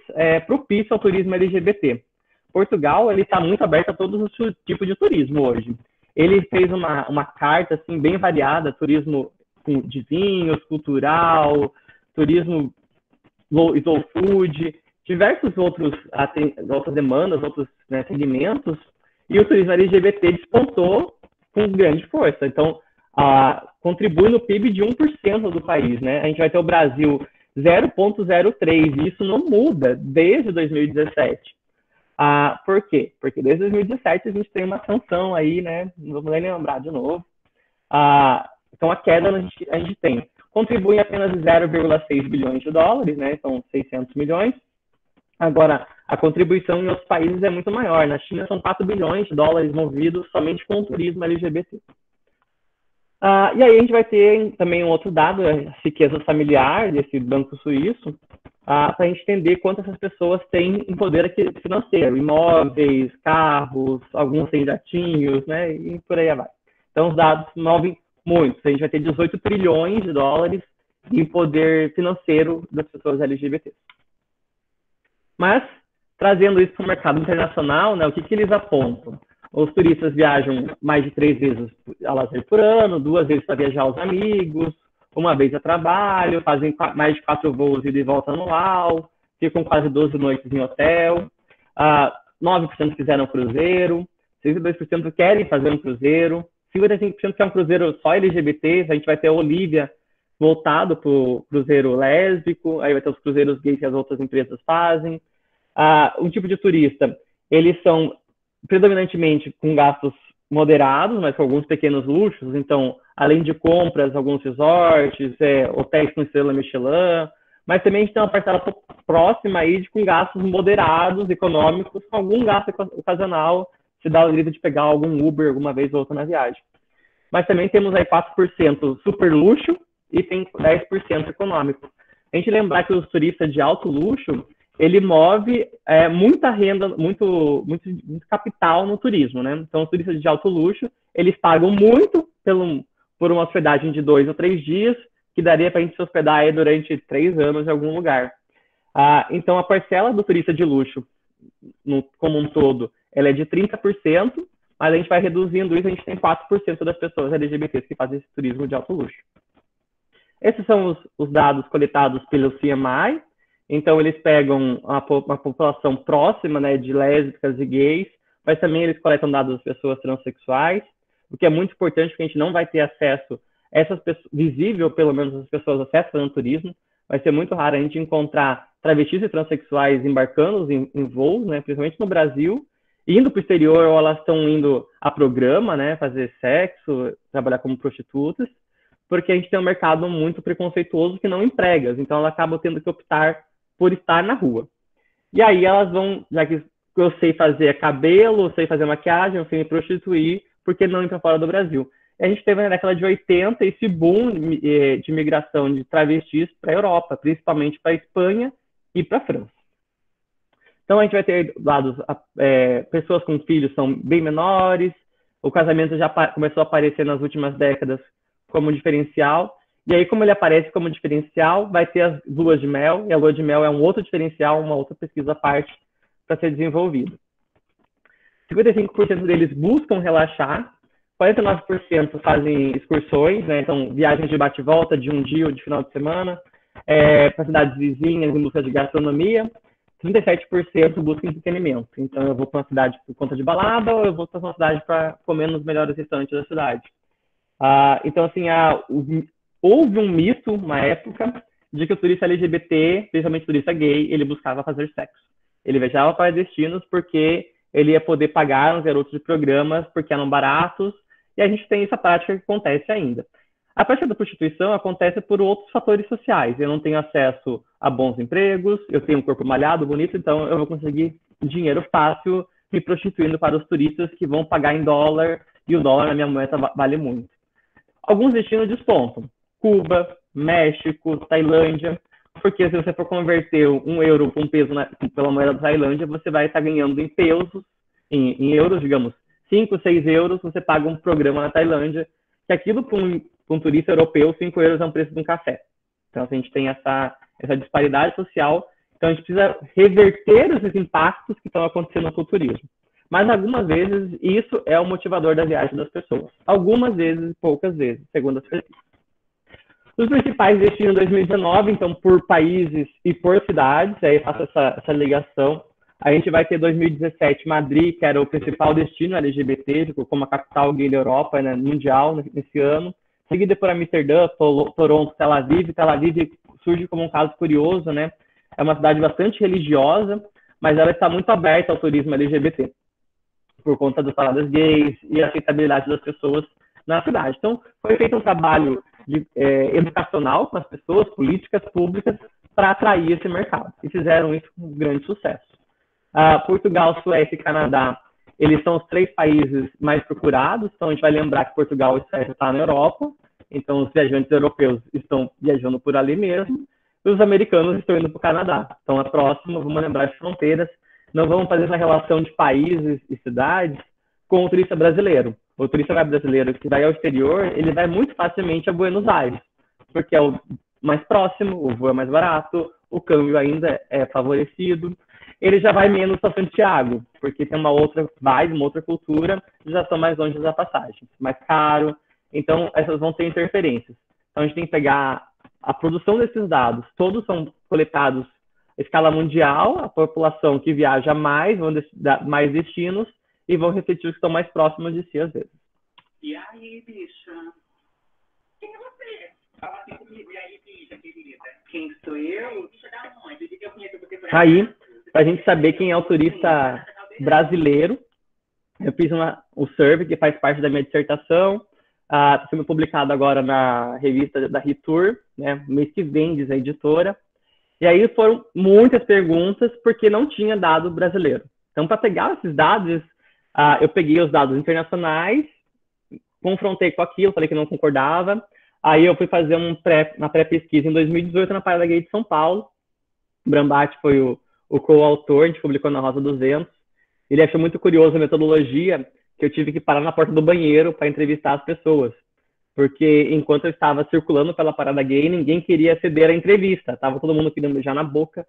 propício ao turismo LGBT. Portugal está muito aberto a todos os tipos de turismo hoje. Ele fez uma carta assim, bem variada, turismo de vinhos, cultural, turismo slow food, diversos outras demandas, outros segmentos, e o turismo LGBT despontou com grande força. Então, contribui no PIB de 1% do país. Né? A gente vai ter o Brasil 0,03, e isso não muda desde 2017. Por quê? Porque desde 2017 a gente tem uma sanção aí, né? Não vamos nem lembrar de novo. Então a queda a gente tem. Contribui apenas 0,6 bilhões de dólares, né? São 600 milhões. Agora, a contribuição em outros países é muito maior. Na China são 4 bilhões de dólares movidos somente com o turismo LGBT. E aí a gente vai ter também um outro dado, a riqueza familiar desse banco suíço, para a gente entender quanto essas pessoas têm em poder financeiro, imóveis, carros, alguns têm jatinhos, né, e por aí vai. Então os dados movem muito. A gente vai ter 18 trilhões de dólares em poder financeiro das pessoas LGBT. Mas, trazendo isso para o mercado internacional, né, o que eles apontam? Os turistas viajam mais de 3 vezes a lazer por ano, 2 vezes para viajar aos amigos, 1 vez a trabalho, fazem mais de 4 voos ida e volta anual, ficam quase 12 noites em hotel, 9% fizeram cruzeiro, 62% querem fazer um cruzeiro, 55% quer um cruzeiro só LGBT, a gente vai ter a Olivia voltado para o cruzeiro lésbico, aí vai ter os cruzeiros gays que as outras empresas fazem. Um tipo de turista, eles são predominantemente com gastos moderados, mas com alguns pequenos luxos, então, além de compras, alguns resorts, hotéis com estrela Michelin, mas também a gente tem uma parcela próxima aí com gastos moderados, econômicos, com algum gasto ocasional, se dá o direito de pegar algum Uber alguma vez ou outra na viagem. Mas também temos aí 4% super luxo e tem 10% econômico. A gente lembrar que os turistas de alto luxo, ele move muita renda, muito capital no turismo, né? Então, os turistas de alto luxo, eles pagam muito por uma hospedagem de 2 ou 3 dias, que daria para a gente se hospedar aí durante 3 anos em algum lugar. Então, a parcela do turista de luxo, como um todo, ela é de 30%, mas a gente vai reduzindo isso, a gente tem 4% das pessoas LGBTs que fazem esse turismo de alto luxo. Esses são os dados coletados pelo CMI. Então, eles pegam uma população próxima, né, de lésbicas e gays, mas também eles coletam dados das pessoas transexuais, o que é muito importante, porque a gente não vai ter acesso, visível, pelo menos, as pessoas acessam no turismo. Vai ser muito raro a gente encontrar travestis e transexuais embarcando em voos, né, principalmente no Brasil, indo para o exterior, ou elas estão indo a programa, né, fazer sexo, trabalhar como prostitutas, porque a gente tem um mercado muito preconceituoso que não emprega, então elas acabam tendo que optar por estar na rua. E aí elas vão, já que eu sei fazer cabelo, eu sei fazer maquiagem, eu sei me prostituir, por que não ir para fora do Brasil? E a gente teve na década de 80 esse boom de migração de travestis para a Europa, principalmente para a Espanha e para a França. Então a gente vai ter dados, pessoas com filhos são bem menores, o casamento já começou a aparecer nas últimas décadas como diferencial, e aí, como ele aparece como diferencial, vai ter as luas de mel, e a lua de mel é um outro diferencial, uma outra pesquisa à parte para ser desenvolvida. 55% deles buscam relaxar, 49% fazem excursões, né? Então viagens de bate-volta de um dia ou de final de semana, para cidades vizinhas em busca de gastronomia, 37% buscam entretenimento. Então eu vou para uma cidade por conta de balada ou eu vou para uma cidade para comer nos melhores restaurantes da cidade. Então, assim, houve um mito, uma época, de que o turista LGBT, principalmente o turista gay, ele buscava fazer sexo. Ele viajava para destinos porque ele ia poder pagar uns garotos de programas porque eram baratos, e a gente tem essa prática que acontece ainda. A prática da prostituição acontece por outros fatores sociais. Eu não tenho acesso a bons empregos, eu tenho um corpo malhado, bonito, então eu vou conseguir dinheiro fácil me prostituindo para os turistas que vão pagar em dólar, e o dólar na minha moeda vale muito. Alguns destinos despontam. Cuba, México, Tailândia, porque se você for converter €1 para um peso pela moeda da Tailândia, você vai estar ganhando em pesos, em euros, digamos, 5, 6 euros, você paga um programa na Tailândia, que aquilo para um turista europeu, 5 euros é um preço de um café. Então, a gente tem essa disparidade social, então a gente precisa reverter esses impactos que estão acontecendo no turismo. Mas, algumas vezes, isso é o motivador da viagem das pessoas. Algumas vezes, poucas vezes, segundo as pesquisas. Os principais destinos em 2019, então, por países e por cidades, aí faço essa ligação. A gente vai ter 2017 Madrid, que era o principal destino LGBT, como a capital gay da Europa, né, mundial, nesse ano. Seguida por Amsterdã, Toronto, Tel Aviv. Tel Aviv surge como um caso curioso, né? É uma cidade bastante religiosa, mas ela está muito aberta ao turismo LGBT, por conta das paradas gays e a aceitabilidade das pessoas na cidade. Então, foi feito um trabalho educacional com as pessoas, políticas públicas, para atrair esse mercado. E fizeram isso com grande sucesso. Portugal, Suécia e Canadá, eles são os 3 países mais procurados. Então, a gente vai lembrar que Portugal e Suécia estão na Europa. Então, os viajantes europeus estão viajando por ali mesmo. E os americanos estão indo para o Canadá. Então, é próximo, vamos lembrar as fronteiras. Não vamos fazer essa relação de países e cidades com o turista brasileiro. O turista brasileiro que vai ao exterior, ele vai muito facilmente a Buenos Aires, porque é o mais próximo, o voo é mais barato, o câmbio ainda é favorecido. Ele já vai menos para Santiago, porque tem uma outra vibe, uma outra cultura, já são mais longe da passagem, mais caro. Então, essas vão ter interferências. Então, a gente tem que pegar a produção desses dados, todos são coletados à escala mundial, a população que viaja mais, vão dar mais destinos, e vão refletir os que estão mais próximos de si, às vezes. E aí, bicha? Quem é você? Fala assim comigo. E aí, bicha, querida? Quem sou eu? Bicha da onde? Eu conheço você por aí, para a gente saber quem é o turista brasileiro, eu fiz o survey, que faz parte da minha dissertação. Está sendo publicado agora na revista da Retour, né? Mês que vem, diz a editora. E aí foram muitas perguntas, porque não tinha dado brasileiro. Então, para pegar esses dados, eu peguei os dados internacionais, confrontei com aquilo, falei que não concordava. Aí eu fui fazer uma pré-pesquisa em 2018 na Parada Gay de São Paulo. O Brambati foi o coautor, a gente publicou na Rosa 200. Ele achou muito curioso a metodologia, que eu tive que parar na porta do banheiro para entrevistar as pessoas. Porque enquanto eu estava circulando pela Parada Gay, ninguém queria ceder à entrevista. Tava todo mundo querendo beijar na boca.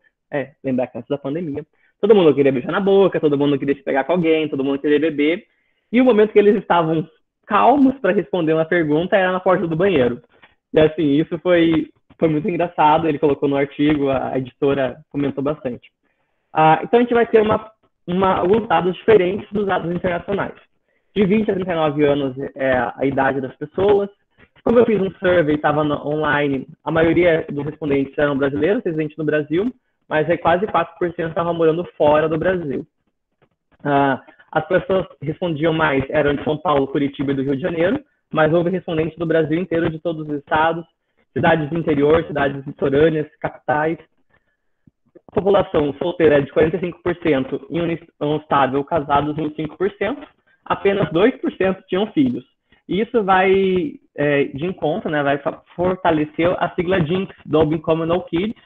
Lembrar que antes da pandemia. Todo mundo queria beijar na boca, todo mundo queria se pegar com alguém, todo mundo queria beber. E o momento que eles estavam calmos para responder uma pergunta era na porta do banheiro. E assim, isso foi muito engraçado, ele colocou no artigo, a editora comentou bastante. Então a gente vai ter alguns dados diferentes dos dados internacionais. De 20 a 39 anos é a idade das pessoas. Como eu fiz um survey, estava online, a maioria dos respondentes eram brasileiros, residentes no Brasil, mas quase 4% estavam morando fora do Brasil. As pessoas respondiam mais, eram de São Paulo, Curitiba e do Rio de Janeiro, mas houve respondentes do Brasil inteiro, de todos os estados, cidades do interior, cidades litorâneas, capitais. A população solteira é de 45% e um estável, casados 25%, apenas 2% tinham filhos. E isso vai de encontro, né, vai fortalecer a sigla JINX, Don't Become No Kids,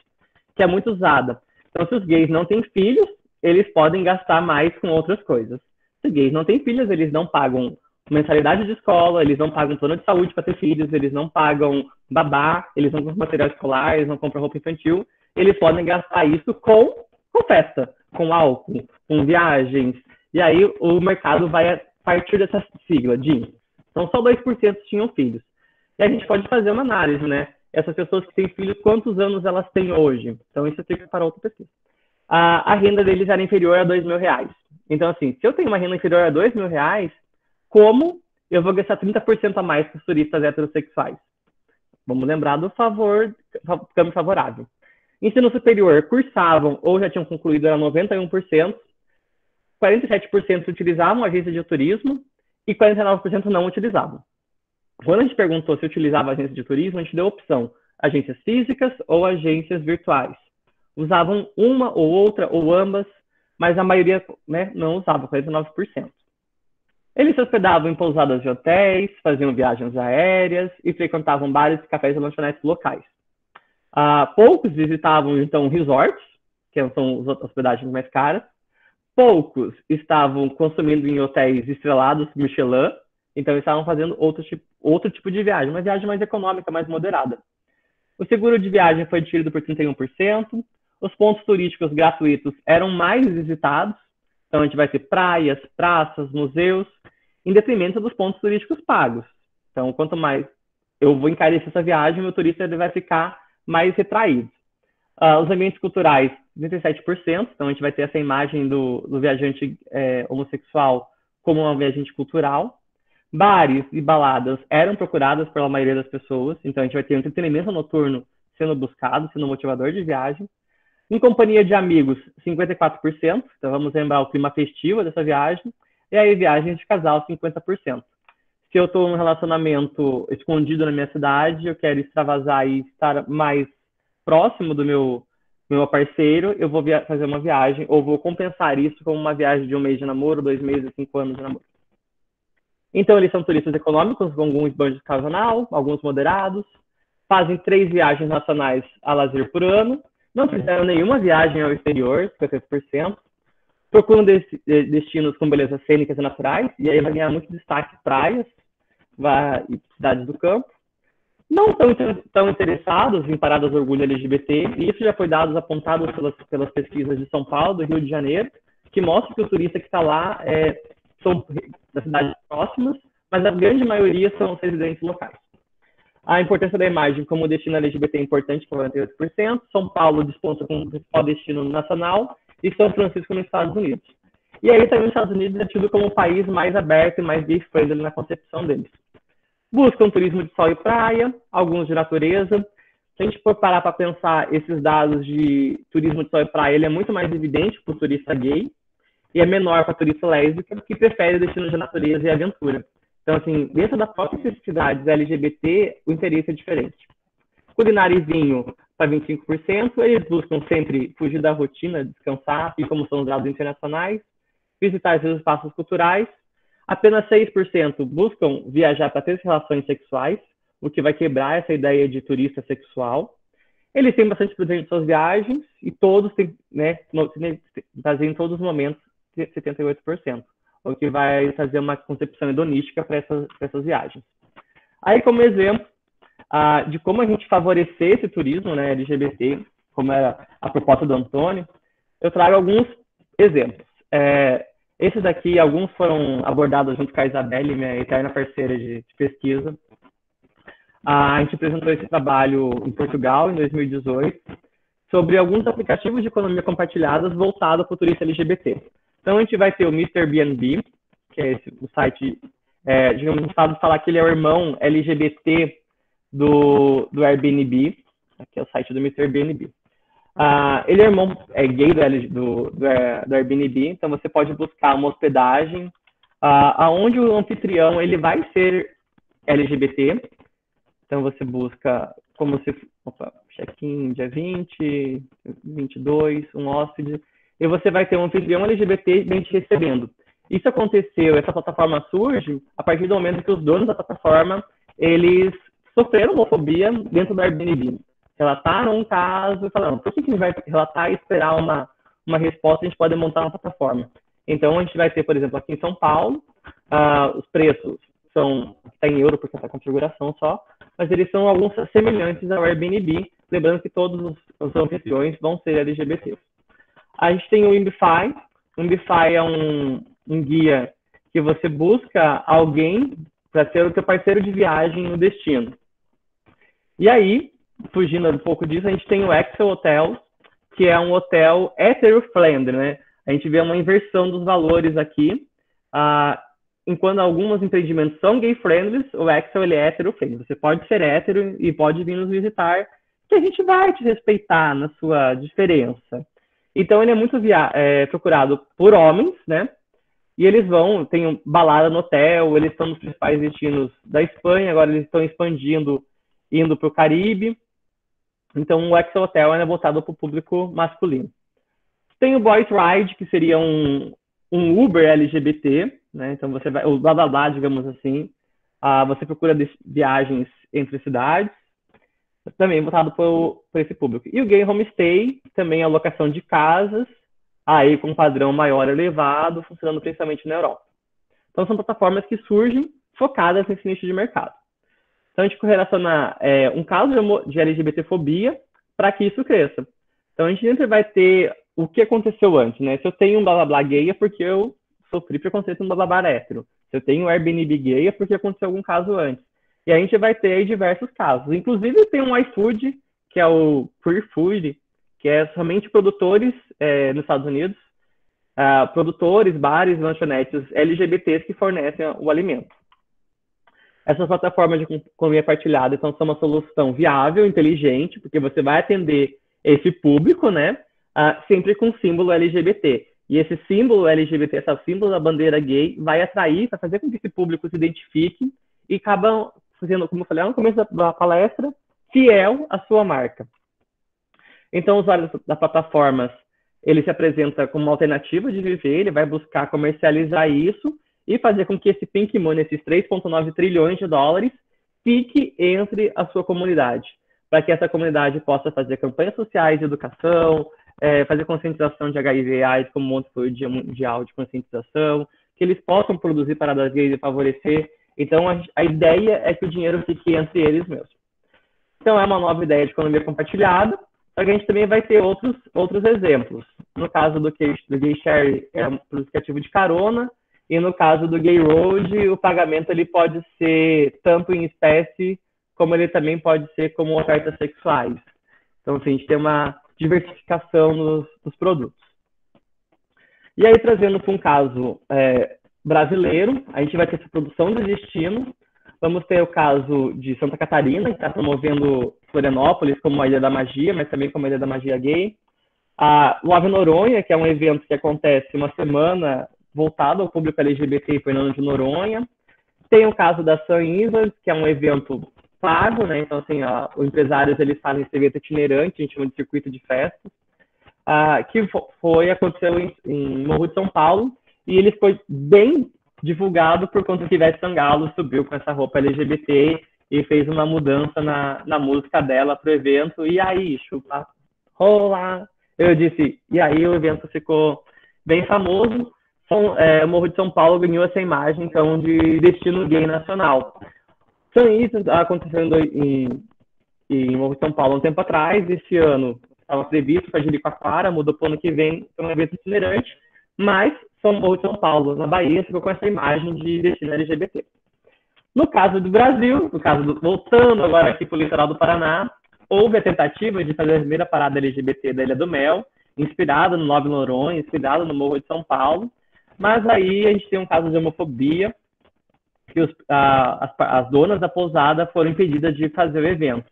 que é muito usada. Então, se os gays não têm filhos, eles podem gastar mais com outras coisas. Se os gays não têm filhos, eles não pagam mensalidade de escola, eles não pagam plano de saúde para ter filhos, eles não pagam babá, eles não compram material escolar, eles não compram roupa infantil. Eles podem gastar isso com festa, com álcool, com viagens. E aí o mercado vai a partir dessa sigla, JINX. Então, só 2% tinham filhos. E a gente pode fazer uma análise, né? Essas pessoas que têm filhos, quantos anos elas têm hoje? Então, isso fica para outra pesquisa. A renda deles era inferior a R$2.000. Então, assim, se eu tenho uma renda inferior a R$2.000, como eu vou gastar 30% a mais com os turistas heterossexuais? Vamos lembrar do câmbio favorável. Ensino superior, cursavam ou já tinham concluído, era 91%. 47% utilizavam agência de turismo e 49% não utilizavam. Quando a gente perguntou se utilizava agência de turismo, a gente deu opção: agências físicas ou agências virtuais. Usavam uma ou outra ou ambas, mas a maioria, né, não usava, 49%. Eles se hospedavam em pousadas de hotéis, faziam viagens aéreas e frequentavam bares, cafés e lanchonetes locais. Poucos visitavam, então, resorts, que são as hospedagens mais caras. Poucos estavam consumindo em hotéis estrelados, Michelin, então eles estavam fazendo outro tipo de viagem, uma viagem mais econômica, mais moderada. O seguro de viagem foi adquirido por 31%, os pontos turísticos gratuitos eram mais visitados, então a gente vai ter praias, praças, museus, em detrimento dos pontos turísticos pagos. Então, quanto mais eu vou encarecer essa viagem, o meu turista ele vai ficar mais retraído. Os ambientes culturais, 37%, então a gente vai ter essa imagem do viajante homossexual como uma viajante cultural. Bares e baladas eram procuradas pela maioria das pessoas, então a gente vai ter um entretenimento noturno sendo buscado, sendo motivador de viagem. Em companhia de amigos, 54%, então vamos lembrar o clima festivo dessa viagem. E aí viagens de casal, 50%. Se eu estou num relacionamento escondido na minha cidade, eu quero extravasar e estar mais próximo do meu meu parceiro, eu vou fazer uma viagem, ou vou compensar isso com uma viagem de 1 mês de namoro, 2 meses, 5 anos de namoro. Então, eles são turistas econômicos, com alguns banhos sazonal, alguns moderados, fazem 3 viagens nacionais a lazer por ano, não fizeram nenhuma viagem ao exterior, 50%, procuram destinos com belezas cênicas e naturais, e aí vai ganhar muito destaque praias e cidades do campo. Não estão interessados em paradas de orgulho LGBT, e isso já foi apontado pelas pesquisas de São Paulo, do Rio de Janeiro, que mostram que o turista que está lá são das cidades próximas, mas a grande maioria são os residentes locais. A importância da imagem como destino LGBT é importante, com 48%. São Paulo desponta como principal destino nacional e São Francisco nos Estados Unidos. E aí também os Estados Unidos é tido como o país mais aberto e mais gay-friendly na concepção deles. Buscam turismo de sol e praia, alguns de natureza. Se a gente for parar para pensar esses dados de turismo de sol e praia, ele é muito mais evidente para o turista gay e é menor para o turista lésbica, que prefere destinos de natureza e aventura. Então, assim, dentro das próprias especificidades LGBT, o interesse é diferente. Culinária e vinho para 25%, eles buscam sempre fugir da rotina, descansar, e como são os dados internacionais, visitar seus espaços culturais. Apenas 6% buscam viajar para ter relações sexuais, o que vai quebrar essa ideia de turista sexual. Eles têm bastante presente em suas viagens, e todos têm, né, fazem em todos os momentos 78%. O que vai fazer uma concepção hedonística para essas viagens. Aí, como exemplo de como a gente favorecer esse turismo, né, LGBT, como era a proposta do Antônio, eu trago alguns exemplos. Esses daqui, alguns foram abordados junto com a Isabelle, minha eterna parceira de pesquisa. A gente apresentou esse trabalho em Portugal, em 2018, sobre alguns aplicativos de economia compartilhada voltados para o turista LGBT. Então, a gente vai ter o Mr. B&B, que é o site, digamos, a gente pode falar que ele é o irmão LGBT do Airbnb, que é o site do Mr. B&B. Ele é irmão gay do Airbnb, então você pode buscar uma hospedagem onde o anfitrião ele vai ser LGBT. Então, você busca como se... check-in dia 20, 22, um hóspede... E você vai ter um anfitrião LGBT bem te recebendo. Isso aconteceu, essa plataforma surge a partir do momento que os donos da plataforma, eles sofreram homofobia dentro do Airbnb. Relataram um caso e falaram, por que a gente vai relatar e esperar uma resposta, a gente pode montar uma plataforma. Então, a gente vai ter, por exemplo, aqui em São Paulo, os preços está em euro, porque essa configuração só, mas eles são alguns semelhantes ao Airbnb, lembrando que todos os anfitriões vão ser LGBTs. A gente tem o Imbify. O Imbify é um guia que você busca alguém para ser o teu parceiro de viagem no destino. E aí, fugindo um pouco disso, a gente tem o Excel Hotel, que é um hotel hetero-friendly, né? A gente vê uma inversão dos valores aqui. Enquanto alguns empreendimentos são gay-friendly, o Excel ele é hetero-friendly. Você pode ser hétero e pode vir nos visitar, que a gente vai te respeitar na sua diferença. Então, ele é muito procurado por homens, né? E eles tem balada no hotel, eles estão nos principais destinos da Espanha, agora eles estão expandindo, indo para o Caribe. Então, o Excel Hotel é voltado para o público masculino. Tem o Boys Ride, que seria um Uber LGBT, né? Então, você vai, o blá blá blá, digamos assim. Você procura viagens entre cidades, também voltado para esse público. E o Gay Homestay, também a locação de casas, aí com um padrão maior elevado, funcionando principalmente na Europa. Então, são plataformas que surgem focadas nesse nicho de mercado. Então, a gente correlaciona um caso de LGBTfobia para que isso cresça. Então, a gente sempre vai ter o que aconteceu antes, né? Se eu tenho um blá blá blá gay é porque eu sofri preconceito no blá blá blá hétero. Se eu tenho um Airbnb gay é porque aconteceu algum caso antes. E a gente vai ter aí diversos casos. Inclusive, tem um iFood, que é o Queer Food, que é somente produtores nos Estados Unidos, produtores, bares, lanchonetes LGBTs que fornecem o alimento. Essas plataformas de economia partilhada então, são uma solução viável, inteligente, porque você vai atender esse público, né? Sempre com símbolo LGBT. E esse símbolo LGBT, esse símbolo da bandeira gay, vai atrair, vai fazer com que esse público se identifique e acaba fazendo, como eu falei no começo da palestra, fiel à sua marca. Então, o usuário das plataformas, ele se apresenta como uma alternativa de viver, ele vai buscar comercializar isso e fazer com que esse pink money, esses 3,9 trilhões de dólares, fique entre a sua comunidade, para que essa comunidade possa fazer campanhas sociais de educação, fazer conscientização de HIV e AIDS, como ontem foi o Dia Mundial de Conscientização, que eles possam produzir paradas gays e favorecer. Então, a ideia é que o dinheiro fique entre eles mesmos. Então, é uma nova ideia de economia compartilhada, só que a gente também vai ter outros exemplos. No caso do Gay Share, é um aplicativo de carona, e no caso do Gay Road, o pagamento ele pode ser tanto em espécie, como ele também pode ser como ofertas sexuais. Então, assim, a gente tem uma diversificação nos produtos. E aí, trazendo para um caso brasileiro, a gente vai ter essa produção de destino. Vamos ter o caso de Santa Catarina, que está promovendo Florianópolis como uma Ilha da Magia, mas também como uma Ilha da Magia gay. O Ave Noronha, que é um evento que acontece uma semana voltado ao público LGBT em Fernando de Noronha. Tem o caso da Sun Islas, que é um evento pago, né? Então, assim, os empresários eles fazem esse evento itinerante, a gente chama de circuito de festas, que aconteceu em Morro de São Paulo, e ele foi bem divulgado por conta que Ivete Sangalo subiu com essa roupa LGBT e fez uma mudança na música dela para o evento, e aí, chupa, rola! Eu disse, e aí o evento ficou bem famoso. O Morro de São Paulo ganhou essa imagem, então, de destino gay nacional. Então, isso está acontecendo em Morro de São Paulo um tempo atrás. Esse ano estava previsto para Jericoacoara, mudou para o ano que vem, é um evento itinerante, mas Morro de São Paulo, na Bahia, ficou com essa imagem de destino LGBT. No caso do Brasil, voltando agora aqui para o litoral do Paraná, houve a tentativa de fazer a primeira parada LGBT da Ilha do Mel, inspirada no Nove Noronha, inspirada no Morro de São Paulo, mas aí a gente tem um caso de homofobia, que as donas da pousada foram impedidas de fazer o evento.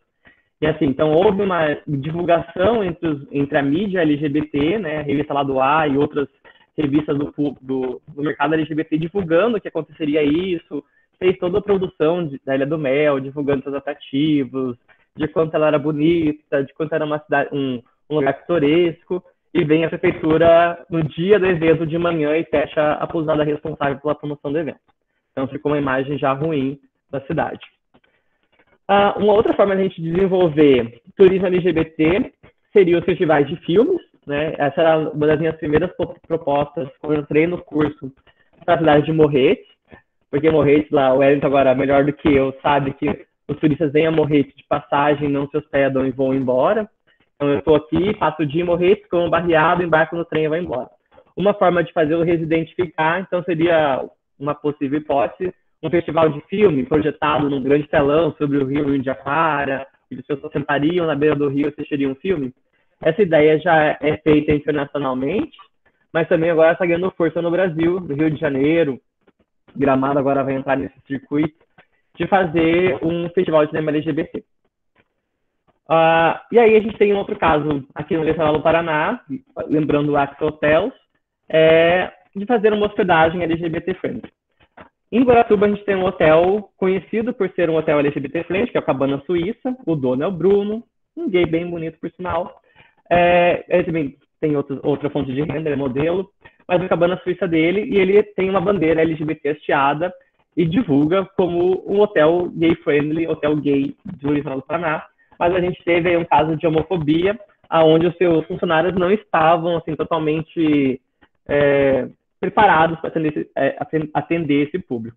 E assim, então houve uma divulgação entre a mídia LGBT, né, a revista Lá do A e outras revistas do mercado LGBT divulgando que aconteceria isso, fez toda a produção da Ilha do Mel, divulgando seus atrativos, de quanto ela era bonita, de quanto era uma cidade, um lugar pitoresco, e vem a prefeitura no dia do evento de manhã e fecha a pousada responsável pela promoção do evento. Então ficou uma imagem já ruim da cidade. Uma outra forma de a gente desenvolver turismo LGBT seria os festivais de filmes, né? Essa era uma das minhas primeiras propostas quando eu entrei no curso para a cidade de Morretes, porque Morretes, lá, o Wellington agora, melhor do que eu, sabe que os turistas vêm a Morretes de passagem, não se hospedam e vão embora. Então eu estou aqui, passo o dia em Morretes, como barreado, embarco no trem e vou embora. Uma forma de fazer o residente ficar, então seria uma possível hipótese, um festival de filme projetado num grande telão sobre o Rio de Janeiro, e as pessoas sentariam na beira do rio e assistiriam um filme. Essa ideia já é feita internacionalmente, mas também agora está ganhando força no Brasil, no Rio de Janeiro. Gramado agora vai entrar nesse circuito de fazer um festival de cinema LGBT. E aí a gente tem um outro caso aqui no litoral do Paraná, lembrando o Axel Hotels, de fazer uma hospedagem LGBT friendly. Em Guaratuba a gente tem um hotel conhecido por ser um hotel LGBT friendly, que é a Cabana Suíça. O dono é o Bruno, um gay bem bonito por sinal. Ele também tem outra fonte de renda, ele é modelo, mas a Cabana Suíça dele, e ele tem uma bandeira LGBT hasteada e divulga como um hotel gay friendly, hotel gay do litoral do Paraná. Mas a gente teve aí um caso de homofobia, onde os seus funcionários não estavam assim, totalmente preparados para atender esse público.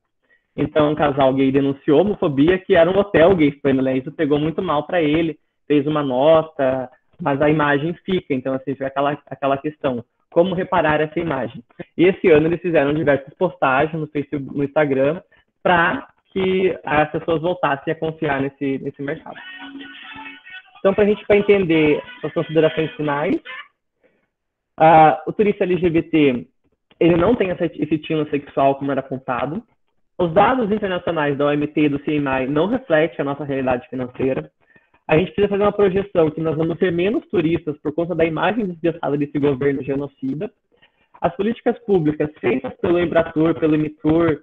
Então, um casal gay denunciou homofobia, que era um hotel gay friendly. Isso pegou muito mal para ele, fez uma nota, mas a imagem fica. Então, assim, foi aquela questão, como reparar essa imagem? E esse ano eles fizeram diversas postagens no Facebook, no Instagram, para que as pessoas voltassem a confiar nesse mercado. Então, para a gente entender as considerações finais, o turista LGBT ele não tem esse tino sexual como era apontado. Os dados internacionais da OMT e do CMI não refletem a nossa realidade financeira. A gente precisa fazer uma projeção que nós vamos ter menos turistas por conta da imagem desgastada desse governo genocida. As políticas públicas feitas pelo Embratur, pelo Imitur,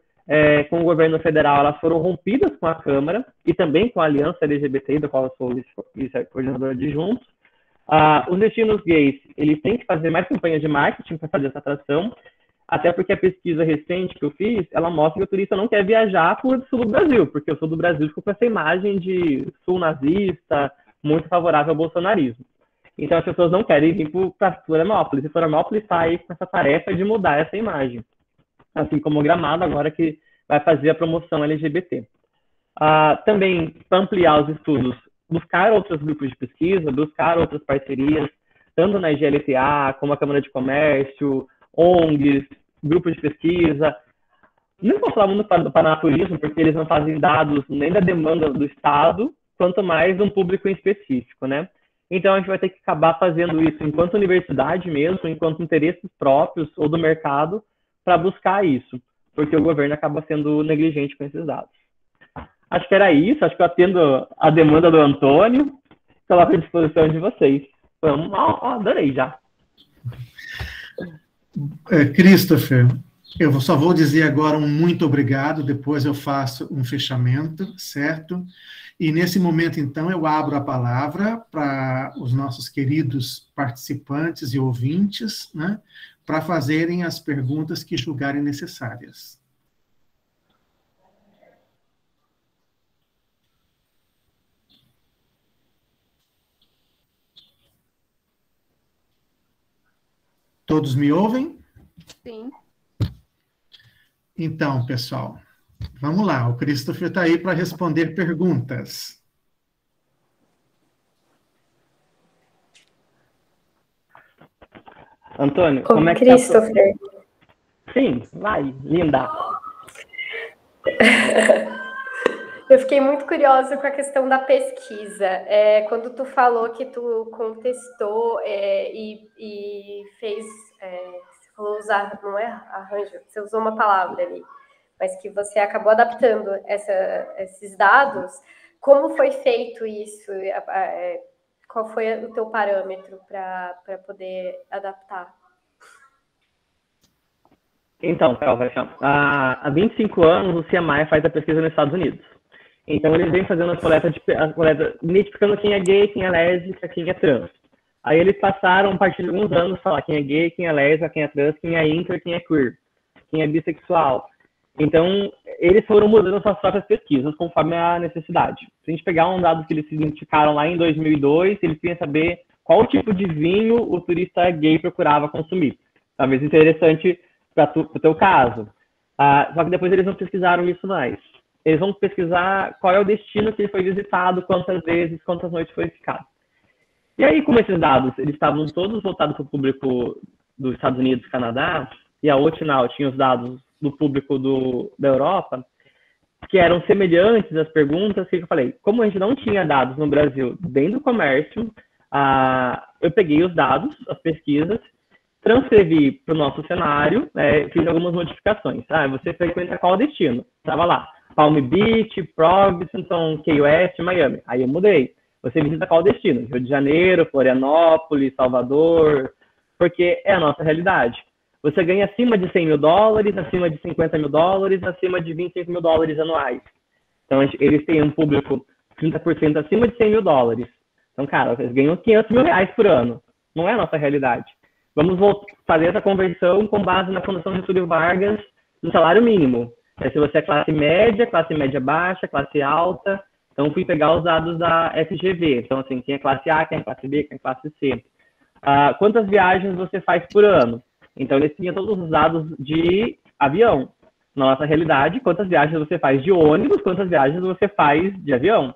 com o governo federal, elas foram rompidas com a Câmara e também com a Aliança LGBT, da qual eu sou vice-coordenador adjunto. Os destinos gays, eles têm que fazer mais campanha de marketing para fazer essa atração, até porque a pesquisa recente que eu fiz, ela mostra que o turista não quer viajar para o sul do Brasil, porque o sul do Brasil ficou com essa imagem de sul nazista, muito favorável ao bolsonarismo. Então as pessoas não querem vir para Florianópolis, e Florianópolis está aí com essa tarefa de mudar essa imagem. Assim como o Gramado agora que vai fazer a promoção LGBT. Também, para ampliar os estudos, buscar outros grupos de pesquisa, buscar outras parcerias, tanto na GLTA, como a Câmara de Comércio, ONGs, grupos de pesquisa. Não vou falar muito do Panaturismo, porque eles não fazem dados nem da demanda do Estado, quanto mais de um público em específico, né? Então, a gente vai ter que acabar fazendo isso enquanto universidade mesmo, enquanto interesses próprios ou do mercado, para buscar isso, porque o governo acaba sendo negligente com esses dados. Acho que era isso, acho que eu atendo a demanda do Antônio, coloco à disposição de vocês. Adorei já. Christopher, eu só vou dizer agora um muito obrigado, depois eu faço um fechamento, certo? E nesse momento, então, eu abro a palavra para os nossos queridos participantes e ouvintes, né, para fazerem as perguntas que julgarem necessárias. Todos me ouvem? Sim. Então, pessoal, vamos lá. O Christopher está aí para responder perguntas. Antônio, como é que Christopher. Sim, vai, linda. Eu fiquei muito curiosa com a questão da pesquisa. Quando tu falou que tu contestou e fez, você falou usar, não é arranjo, você usou uma palavra ali, mas que você acabou adaptando esses dados. Como foi feito isso? Qual foi o teu parâmetro para poder adaptar? Então, Carol, há 25 anos o CMI faz a pesquisa nos Estados Unidos. Então, eles vêm fazendo a coleta, identificando quem é gay, quem é lésbica, quem é trans. Aí eles passaram, a partir de alguns anos, falar quem é gay, quem é lésbica, quem é trans, quem é inter, quem é queer, quem é bissexual. Então, eles foram mudando suas próprias pesquisas conforme a necessidade. Se a gente pegar um dado que eles identificaram lá em 2002, eles queriam saber qual tipo de vinho o turista gay procurava consumir. Talvez interessante para o teu caso. Só que depois eles não pesquisaram isso mais. Eles vão pesquisar qual é o destino que ele foi visitado, quantas vezes, quantas noites foi ficado. E aí, como esses dados eles estavam todos voltados para o público dos Estados Unidos e Canadá, e a Otinal tinha os dados do público da Europa, que eram semelhantes às perguntas, que eu falei, como a gente não tinha dados no Brasil dentro do comércio, eu peguei os dados, as pesquisas, transcrevi para o nosso cenário, fiz algumas modificações. Você frequenta qual destino? Estava lá, Palm Beach, Provincetown, Key West, Miami. Aí eu mudei. Você visita qual destino? Rio de Janeiro, Florianópolis, Salvador, porque é a nossa realidade. Você ganha acima de $100 mil, acima de $50 mil, acima de $25 mil anuais. Então, eles têm um público 30% acima de $100 mil. Então, cara, eles ganham R$500 mil por ano. Não é a nossa realidade. Vamos fazer essa conversão com base na Fundação Getúlio Vargas do salário mínimo. Se você é classe média baixa, classe alta. Então, fui pegar os dados da FGV. Então, assim, quem é classe A, quem é classe B, quem é classe C. Quantas viagens você faz por ano? Então, eles tinham todos os dados de avião. Na nossa realidade, quantas viagens você faz de ônibus, quantas viagens você faz de avião.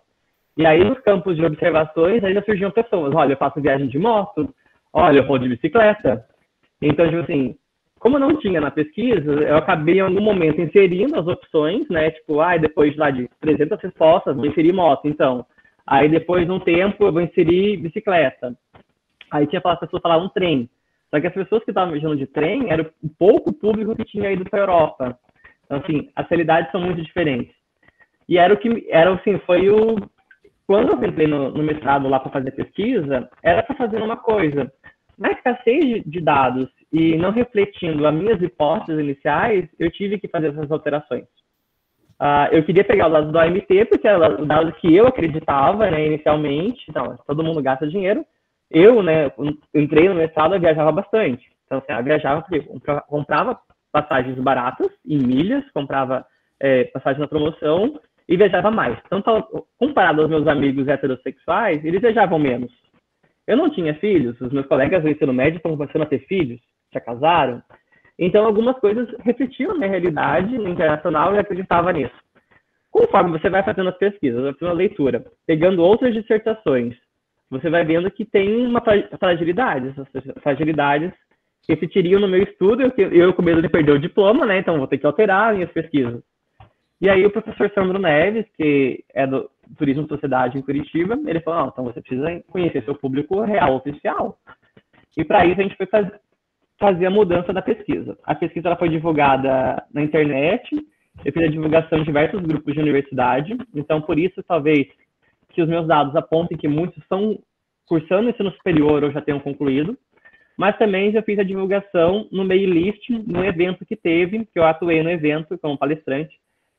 E aí, nos campos de observações, ainda surgiam pessoas. Olha, eu faço viagem de moto. Olha, eu vou de bicicleta. Então, tipo assim, como não tinha na pesquisa, eu acabei em algum momento inserindo as opções, né? Tipo, depois lá de 300 respostas, vou inserir moto, então. Aí depois de um tempo eu vou inserir bicicleta. Aí tinha as pessoas que falavam trem. Só que as pessoas que estavam viajando de trem era o pouco público que tinha ido para a Europa. Então, assim, as realidades são muito diferentes. E quando eu entrei no mestrado lá para fazer pesquisa, era para fazer uma coisa. Na escassez de dados e não refletindo as minhas hipóteses iniciais, eu tive que fazer essas alterações. Eu queria pegar os dados do AMT, porque eram os dados que eu acreditava, né, inicialmente. Então, todo mundo gasta dinheiro. eu, né, entrei no mestrado, eu viajava bastante. Então, assim, eu viajava, comprava passagens baratas, em milhas, comprava passagem na promoção e viajava mais. Então, comparado aos meus amigos heterossexuais, eles viajavam menos. Eu não tinha filhos, os meus colegas do ensino médio estão começando a ter filhos, já casaram. Então, algumas coisas refletiam a minha realidade internacional e eu acreditava nisso. Conforme você vai fazendo as pesquisas, vai fazendo a leitura, pegando outras dissertações, você vai vendo que tem uma fragilidade. Essas fragilidades repetiriam no meu estudo, eu com medo de perder o diploma, né? Então vou ter que alterar minhas pesquisas. E aí o professor Sandro Neves, que é do Turismo e Sociedade em Curitiba, ele falou, não, então você precisa conhecer seu público real, oficial. E para isso a gente foi fazer a mudança da pesquisa. A pesquisa ela foi divulgada na internet, eu fiz a divulgação em diversos grupos de universidade, então por isso talvez que os meus dados apontem que muitos estão cursando ensino superior ou já tenham concluído, mas também já fiz a divulgação no mail list, no evento que teve, que eu atuei no evento como palestrante,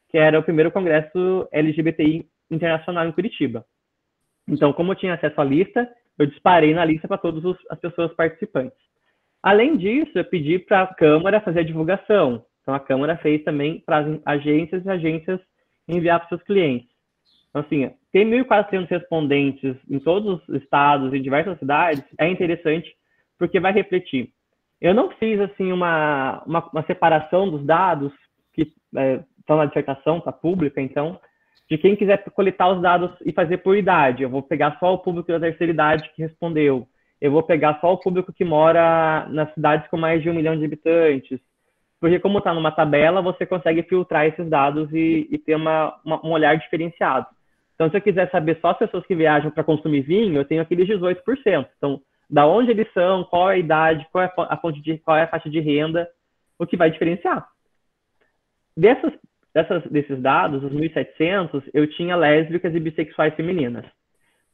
que era o primeiro congresso LGBTI internacional em Curitiba. Então, como eu tinha acesso à lista, eu disparei na lista para todas as pessoas participantes. Além disso, eu pedi para a Câmara fazer a divulgação. Então, a Câmara fez também para as agências e agências enviar para os seus clientes. Então, assim, ter 1.400 respondentes em todos os estados, em diversas cidades, é interessante, porque vai refletir. Eu não fiz, assim, uma separação dos dados que estão na dissertação, para pública, então, de quem quiser coletar os dados e fazer por idade. Eu vou pegar só o público da terceira idade que respondeu. Eu vou pegar só o público que mora nas cidades com mais de 1 milhão de habitantes. Porque como está numa tabela, você consegue filtrar esses dados e ter um olhar diferenciado. Então, se eu quiser saber só as pessoas que viajam para consumir vinho, eu tenho aqueles 18%. Então, da onde eles são, qual é a idade, qual é a faixa de renda, o que vai diferenciar. Desses dados, os 1.700, eu tinha lésbicas e bissexuais femininas.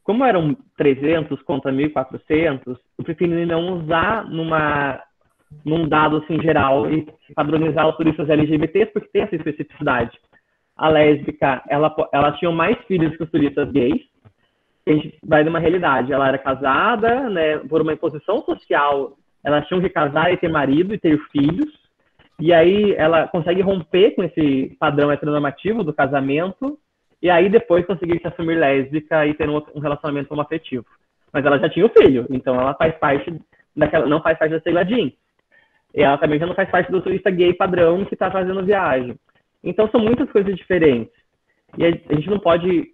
Como eram 300 contra 1.400, eu preferi não usar num dado assim, geral e padronizar os turistas LGBTs, porque tem essa especificidade. A lésbica, ela tinha mais filhos que os turistas gays. A gente vai de uma realidade. Ela era casada, né, por uma imposição social, elas tinham que casar e ter marido e ter filhos. E aí ela consegue romper com esse padrão heteronormativo do casamento e aí depois conseguir se assumir lésbica e ter um relacionamento homoafetivo. Mas ela já tinha o filho, então ela faz parte não faz parte da sigla DIN. E ela também já não faz parte do turista gay padrão que está fazendo viagem. Então são muitas coisas diferentes. E a gente não pode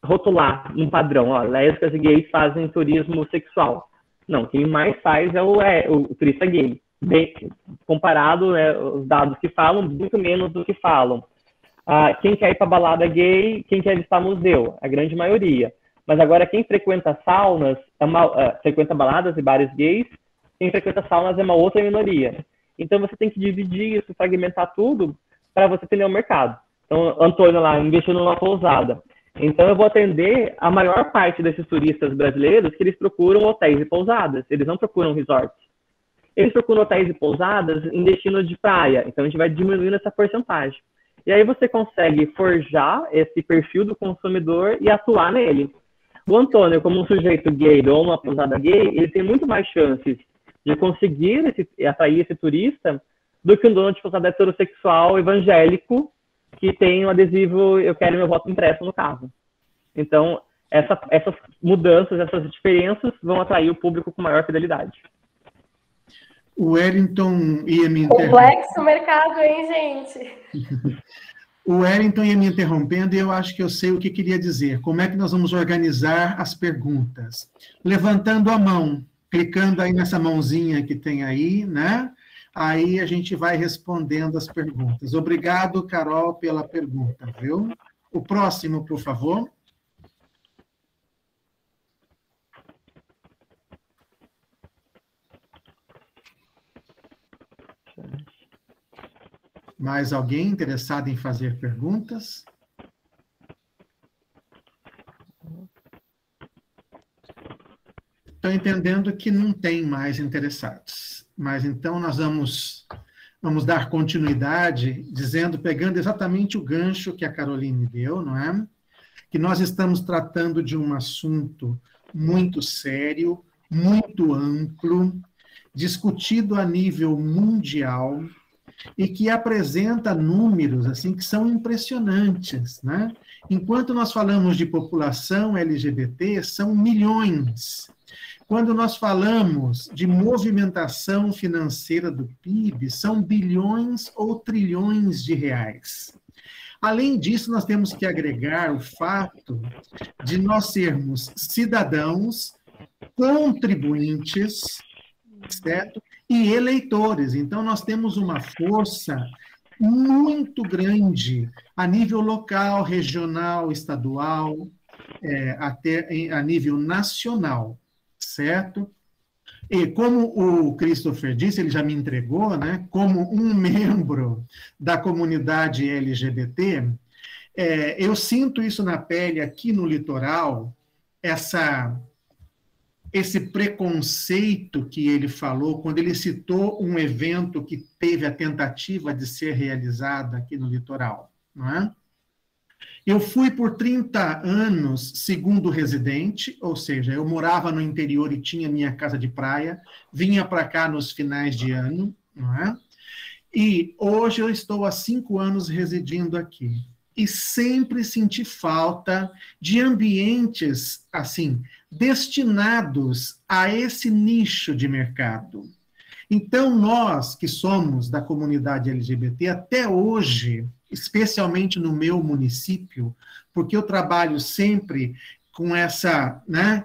rotular um padrão, ó, lésbicas e gays fazem turismo sexual. Não, quem mais faz é o turista gay. Bem, comparado, né, os dados que falam, muito menos do que falam. Quem quer ir para balada gay, quem quer visitar museu, a grande maioria. Mas agora quem frequenta saunas, frequenta baladas e bares gays, quem frequenta saunas é uma outra minoria. Então você tem que dividir isso, fragmentar tudo para você atender o mercado. Então, Antônio lá, investindo numa pousada. Então eu vou atender a maior parte desses turistas brasileiros que eles procuram hotéis e pousadas, eles não procuram resorts. Eles procuram hotéis e pousadas em destino de praia, então a gente vai diminuindo essa porcentagem. E aí você consegue forjar esse perfil do consumidor e atuar nele. O Antônio, como um sujeito gay ou uma pousada gay, ele tem muito mais chances de conseguir atrair esse turista do que um dono de pousada heterossexual evangélico que tem um adesivo "eu quero meu voto impresso" no carro. Então, essas mudanças, essas diferenças vão atrair o público com maior fidelidade. O Wellington ia me interrompendo. Complexo mercado, hein, gente? O Wellington ia me interrompendo e eu acho que eu sei o que queria dizer. Como é que nós vamos organizar as perguntas? Levantando a mão, clicando aí nessa mãozinha que tem aí, né? Aí a gente vai respondendo as perguntas. Obrigado, Carol, pela pergunta, viu? O próximo, por favor. Mais alguém interessado em fazer perguntas? Estou entendendo que não tem mais interessados. Mas então nós vamos dar continuidade, pegando exatamente o gancho que a Caroline deu, não é? Que nós estamos tratando de um assunto muito sério, muito amplo, discutido a nível mundial e que apresenta números assim que são impressionantes, né? Enquanto nós falamos de população LGBT, são milhões. Quando nós falamos de movimentação financeira do PIB, são bilhões ou trilhões de reais. Além disso, nós temos que agregar o fato de nós sermos cidadãos, contribuintes, certo? E eleitores. Então, nós temos uma força muito grande a nível local, regional, estadual, até a nível nacional, certo? E como o Christopher disse, ele já me entregou, né? Como um membro da comunidade LGBT, eu sinto isso na pele aqui no litoral, esse preconceito que ele falou, quando ele citou um evento que teve a tentativa de ser realizado aqui no litoral, não é? Eu fui por 30 anos segundo residente, ou seja, eu morava no interior e tinha minha casa de praia, vinha para cá nos finais de ano, não é? E hoje eu estou há 5 anos residindo aqui. E sempre senti falta de ambientes, assim, destinados a esse nicho de mercado. Então, nós que somos da comunidade LGBT, até hoje, especialmente no meu município, porque eu trabalho sempre com essa, né,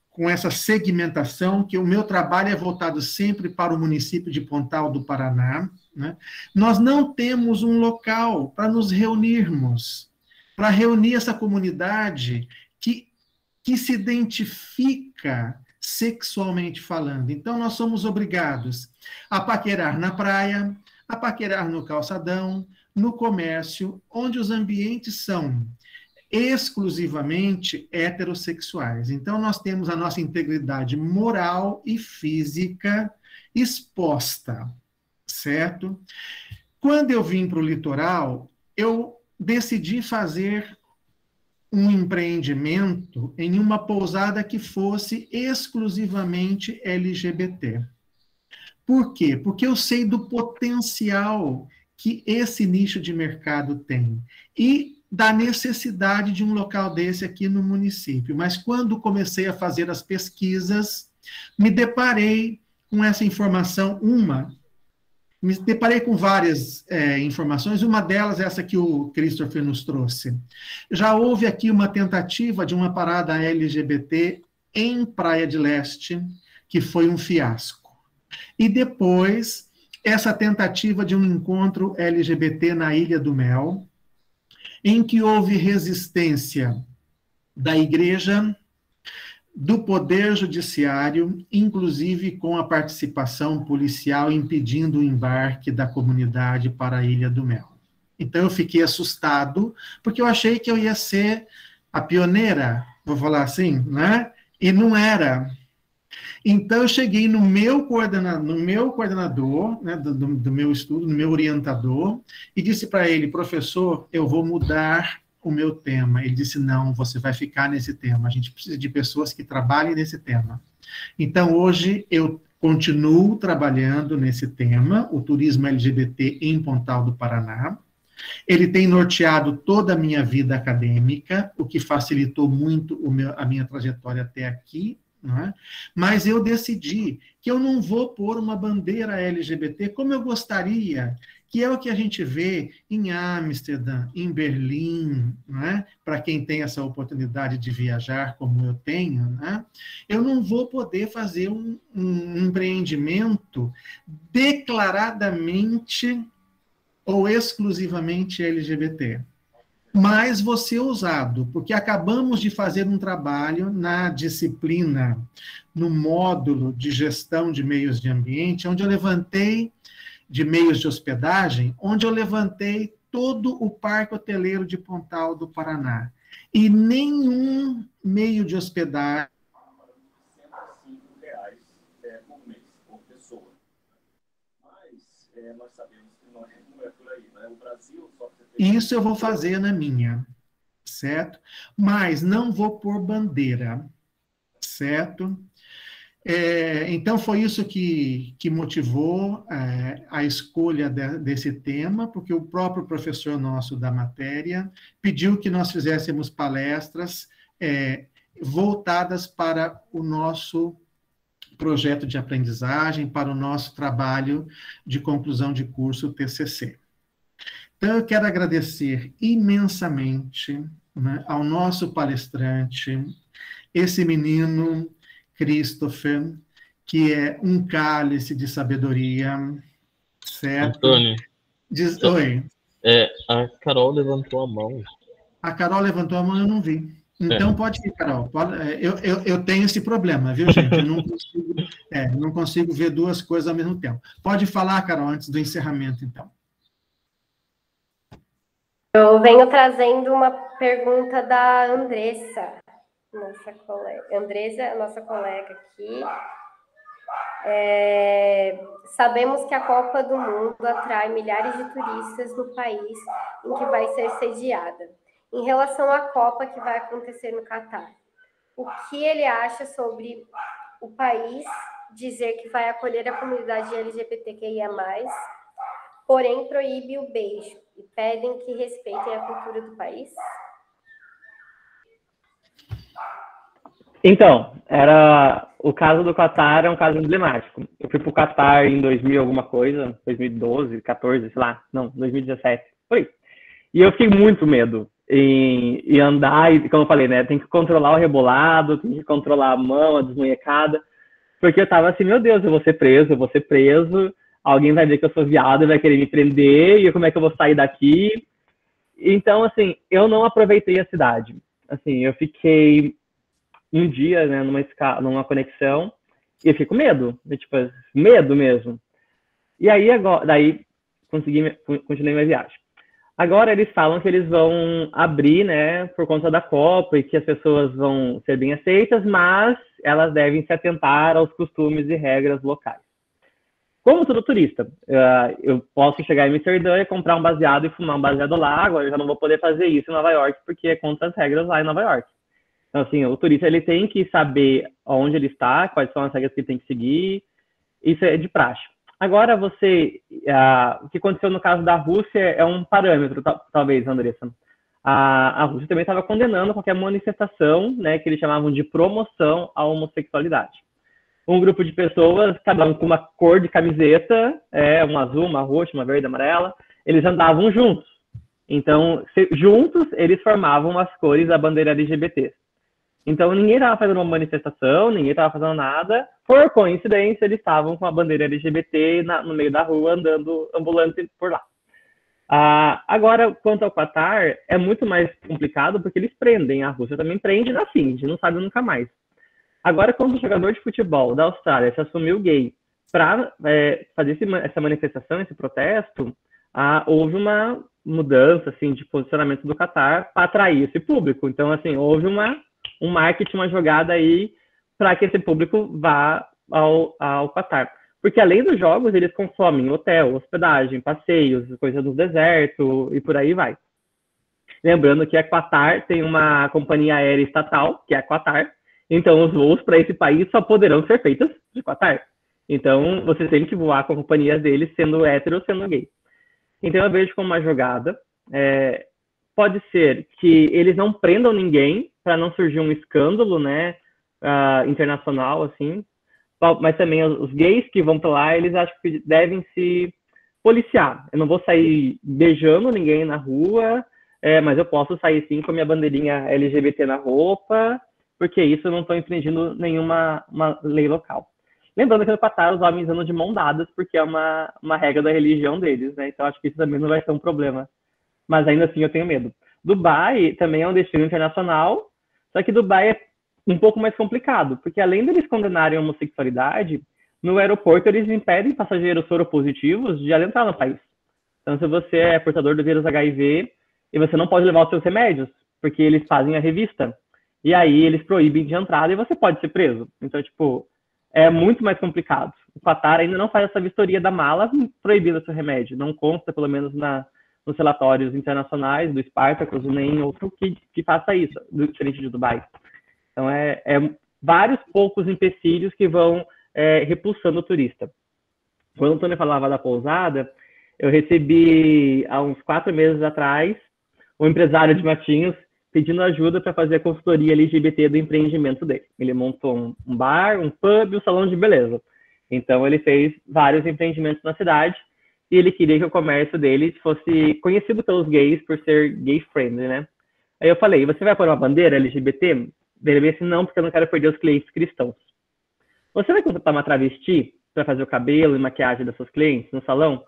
com essa segmentação, que o meu trabalho é voltado sempre para o município de Pontal do Paraná, né? Nós não temos um local para nos reunirmos, para reunir essa comunidade que se identifica sexualmente falando. Então, nós somos obrigados a paquerar na praia, a paquerar no calçadão, no comércio, onde os ambientes são exclusivamente heterossexuais. Então, nós temos a nossa integridade moral e física exposta, certo? Quando eu vim para o litoral, eu decidi fazer um empreendimento em uma pousada que fosse exclusivamente LGBT. Por quê? Porque eu sei do potencial que esse nicho de mercado tem e da necessidade de um local desse aqui no município. Mas quando comecei a fazer as pesquisas, me deparei com essa informação, me deparei com várias informações, uma delas é essa que o Christopher nos trouxe. Já houve aqui uma tentativa de uma parada LGBT em Praia de Leste, que foi um fiasco. E depois, essa tentativa de um encontro LGBT na Ilha do Mel, em que houve resistência da igreja, do Poder Judiciário, inclusive com a participação policial impedindo o embarque da comunidade para a Ilha do Mel. Então, eu fiquei assustado, porque eu achei que eu ia ser a pioneira, vou falar assim, né? E não era. Então, eu cheguei no meu coordenador, né, do meu estudo, no meu orientador, e disse para ele, professor, eu vou mudar o meu tema. Ele disse, não, você vai ficar nesse tema, a gente precisa de pessoas que trabalhem nesse tema. Então, hoje, eu continuo trabalhando nesse tema, o turismo LGBT em Pontal do Paraná. Ele tem norteado toda a minha vida acadêmica, o que facilitou muito a minha trajetória até aqui, não é? Mas eu decidi que eu não vou pôr uma bandeira LGBT como eu gostaria, que é o que a gente vê em Amsterdã, em Berlim, não é? Para quem tem essa oportunidade de viajar como eu tenho, né? Eu não vou poder fazer um empreendimento declaradamente ou exclusivamente LGBT. Mas vou ser ousado, porque acabamos de fazer um trabalho na disciplina, no módulo de gestão de meios de ambiente, onde eu levantei, de meios de hospedagem, onde eu levantei todo o parque hoteleiro de Pontal do Paraná. E nenhum meio de hospedagem R$ 105 por mês, por pessoa. Mas nós sabemos que não é por aí, né? O Brasil só... Isso eu vou fazer na minha, certo? Mas não vou pôr bandeira, certo? Então, foi isso que motivou a escolha desse tema, porque o próprio professor nosso da matéria pediu que nós fizéssemos palestras voltadas para o nosso projeto de aprendizagem, para o nosso trabalho de conclusão de curso TCC. Então, eu quero agradecer imensamente, né, ao nosso palestrante, esse menino Christopher, que é um cálice de sabedoria, certo? Antônio, Oi. a Carol levantou a mão. A Carol levantou a mão, eu não vi. Então, pode ir, Carol. Eu tenho esse problema, viu, gente? Eu não consigo ver duas coisas ao mesmo tempo. Pode falar, Carol, antes do encerramento, então. Eu venho trazendo uma pergunta da Andressa, nossa colega. Andressa, nossa colega aqui. Sabemos que a Copa do Mundo atrai milhares de turistas no país em que vai ser sediada. Em relação à Copa que vai acontecer no Catar, o que ele acha sobre o país dizer que vai acolher a comunidade LGBTQIA+, porém proíbe o beijo e pedem que respeitem a cultura do país? Então, o caso do Catar é um caso emblemático. Eu fui para o Catar em 2000 alguma coisa, 2012, 14, sei lá, não, 2017, por aí. E eu fiquei muito medo em andar, e como eu falei, né, tem que controlar o rebolado, tem que controlar a mão, a desmunhecada, porque eu tava assim, meu Deus, eu vou ser preso, alguém vai ver que eu sou viado e vai querer me prender, e como é que eu vou sair daqui? Então, assim, eu não aproveitei a cidade. Assim, eu fiquei um dia, né, numa conexão, e eu fiquei com medo, tipo, medo mesmo. E aí, daí, continuei minha viagem. Agora eles falam que eles vão abrir, né, por conta da Copa, e que as pessoas vão ser bem aceitas, mas elas devem se atentar aos costumes e regras locais. Como todo turista, eu posso chegar em Amsterdã e comprar um baseado e fumar um baseado lá, agora eu já não vou poder fazer isso em Nova York, porque é contra as regras lá em Nova York. Então, assim, o turista ele tem que saber onde ele está, quais são as regras que ele tem que seguir, isso é de praxe. Agora, o que aconteceu no caso da Rússia é um parâmetro, talvez, Andressa. A Rússia também estava condenando qualquer manifestação, né, que eles chamavam de promoção à homossexualidade. Um grupo de pessoas, cada um com uma cor de camiseta, uma azul, uma roxa, uma verde, amarela, eles andavam juntos. Então, juntos, eles formavam as cores da bandeira LGBT. Então, ninguém estava fazendo uma manifestação, ninguém estava fazendo nada. Por coincidência, eles estavam com a bandeira LGBT no meio da rua, andando ambulante por lá. Agora, quanto ao Qatar, é muito mais complicado, porque eles prendem. A Rússia também prende, assim, a gente não sabe nunca mais. Agora, quando o jogador de futebol da Austrália se assumiu gay para fazer essa manifestação, esse protesto, houve uma mudança assim, de posicionamento do Qatar para atrair esse público. Então, assim, houve um marketing, uma jogada aí para que esse público vá ao Qatar. Porque além dos jogos, eles consomem hotel, hospedagem, passeios, coisas no deserto e por aí vai. Lembrando que a Qatar tem uma companhia aérea estatal, que é a Qatar, então os voos para esse país só poderão ser feitos de Qatar. Então você tem que voar com a companhia deles, sendo hétero ou sendo gay. Então eu vejo como uma jogada. Pode ser que eles não prendam ninguém para não surgir um escândalo, né, internacional, assim. Mas também os gays que vão para lá, eles acham que devem se policiar. Eu não vou sair beijando ninguém na rua, mas eu posso sair sim com a minha bandeirinha LGBT na roupa, porque isso eu não estou infringindo nenhuma lei local. Lembrando que no Qatar os homens andam de mão dadas, porque é uma regra da religião deles, né? Então acho que isso também não vai ser um problema. Mas ainda assim eu tenho medo. Dubai também é um destino internacional, só que Dubai é um pouco mais complicado, porque além deles condenarem a homossexualidade, no aeroporto eles impedem passageiros soropositivos de adentrar no país. Então, se você é portador do vírus HIV, e você não pode levar os seus remédios, porque eles fazem a revista, e aí eles proíbem de entrada e você pode ser preso. Então, tipo, é muito mais complicado. O Qatar ainda não faz essa vistoria da mala proibindo o seu remédio. Não consta, pelo menos nos relatórios internacionais do Spartacus, nem outro que faça isso, diferente de Dubai. Então, vários poucos empecilhos que vão repulsando o turista. Quando o Antônio falava da pousada, eu recebi, há uns 4 meses atrás, um empresário de Matinhos pedindo ajuda para fazer a consultoria LGBT do empreendimento dele. Ele montou um bar, um pub e um salão de beleza. Então, ele fez vários empreendimentos na cidade e ele queria que o comércio dele fosse conhecido pelos gays por ser gay-friendly, né? Aí eu falei, você vai pôr uma bandeira LGBT? Ele disse, não, porque eu não quero perder os clientes cristãos. Você vai contratar uma travesti para fazer o cabelo e maquiagem das suas clientes no salão?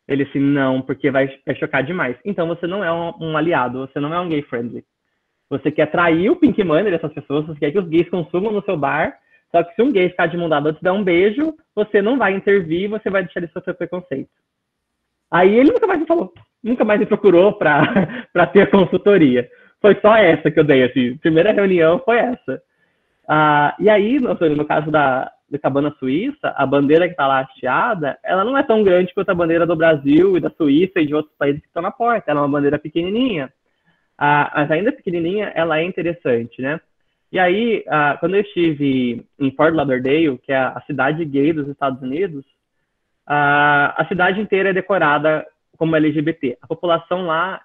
Ele disse, não, porque vai chocar demais. Então, você não é um aliado, você não é um gay-friendly. Você quer atrair o pink money dessas pessoas, você quer que os gays consumam no seu bar, só que se um gay ficar de mão dada te dar um beijo, você não vai intervir, você vai deixar ele sofrer preconceito. Aí ele nunca mais me falou, nunca mais me procurou para ter a consultoria. Foi só essa que eu dei, assim, primeira reunião foi essa. E aí, no caso da Cabana Suíça, a bandeira que está lá hasteada, ela não é tão grande quanto a bandeira do Brasil e da Suíça e de outros países que estão na porta, ela é uma bandeira pequenininha. Mas ainda pequenininha, ela é interessante, né? E aí, quando eu estive em Fort Lauderdale, que é a cidade gay dos Estados Unidos, a cidade inteira é decorada como LGBT. A população lá,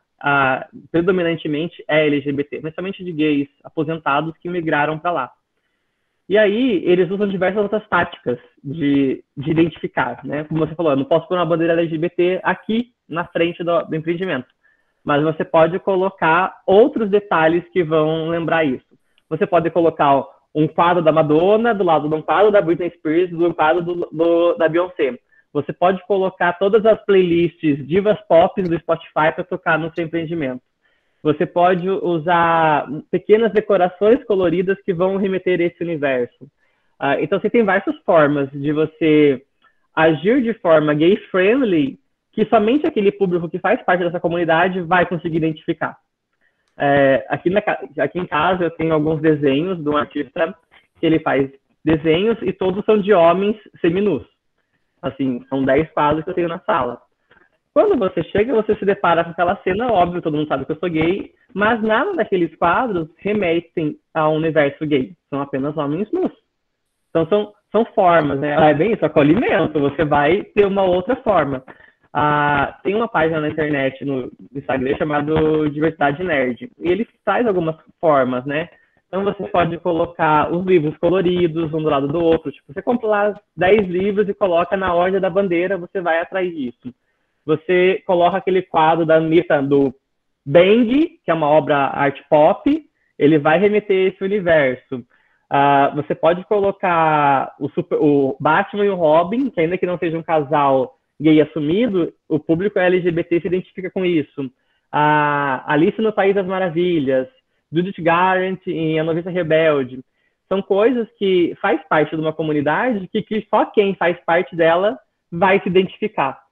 predominantemente, é LGBT, principalmente de gays aposentados que migraram para lá. E aí, eles usam diversas outras táticas de identificar, né? Como você falou, eu não posso pôr uma bandeira LGBT aqui na frente do empreendimento. Mas você pode colocar outros detalhes que vão lembrar isso. Você pode colocar um quadro da Madonna do lado de um quadro da Britney Spears, do quadro da Beyoncé. Você pode colocar todas as playlists divas pop do Spotify para tocar no seu empreendimento. Você pode usar pequenas decorações coloridas que vão remeter a esse universo. Então, você tem várias formas de você agir de forma gay-friendly que somente aquele público que faz parte dessa comunidade vai conseguir identificar. Aqui em casa eu tenho alguns desenhos de um artista que ele faz desenhos e todos são de homens seminus. Assim, são 10 quadros que eu tenho na sala. Quando você chega, você se depara com aquela cena, óbvio, todo mundo sabe que eu sou gay, mas nada daqueles quadros remetem ao universo gay. São apenas homens nus. Então, são formas, né? É bem isso, acolhimento. Você vai ter uma outra forma. Tem uma página na internet, no Instagram, chamado Diversidade Nerd. E ele traz algumas formas, né? Então, você pode colocar os livros coloridos, um do lado do outro. Tipo, você compra lá 10 livros e coloca na ordem da bandeira, você vai atrair isso. Você coloca aquele quadro da Anitta, do Bang, que é uma obra art pop, ele vai remeter esse universo. Você pode colocar o Batman e o Robin, que ainda que não seja um casal gay assumido, o público LGBT se identifica com isso. Alice no País das Maravilhas, Judith Garland em A Noviça Rebelde. São coisas que faz parte de uma comunidade que só quem faz parte dela vai se identificar.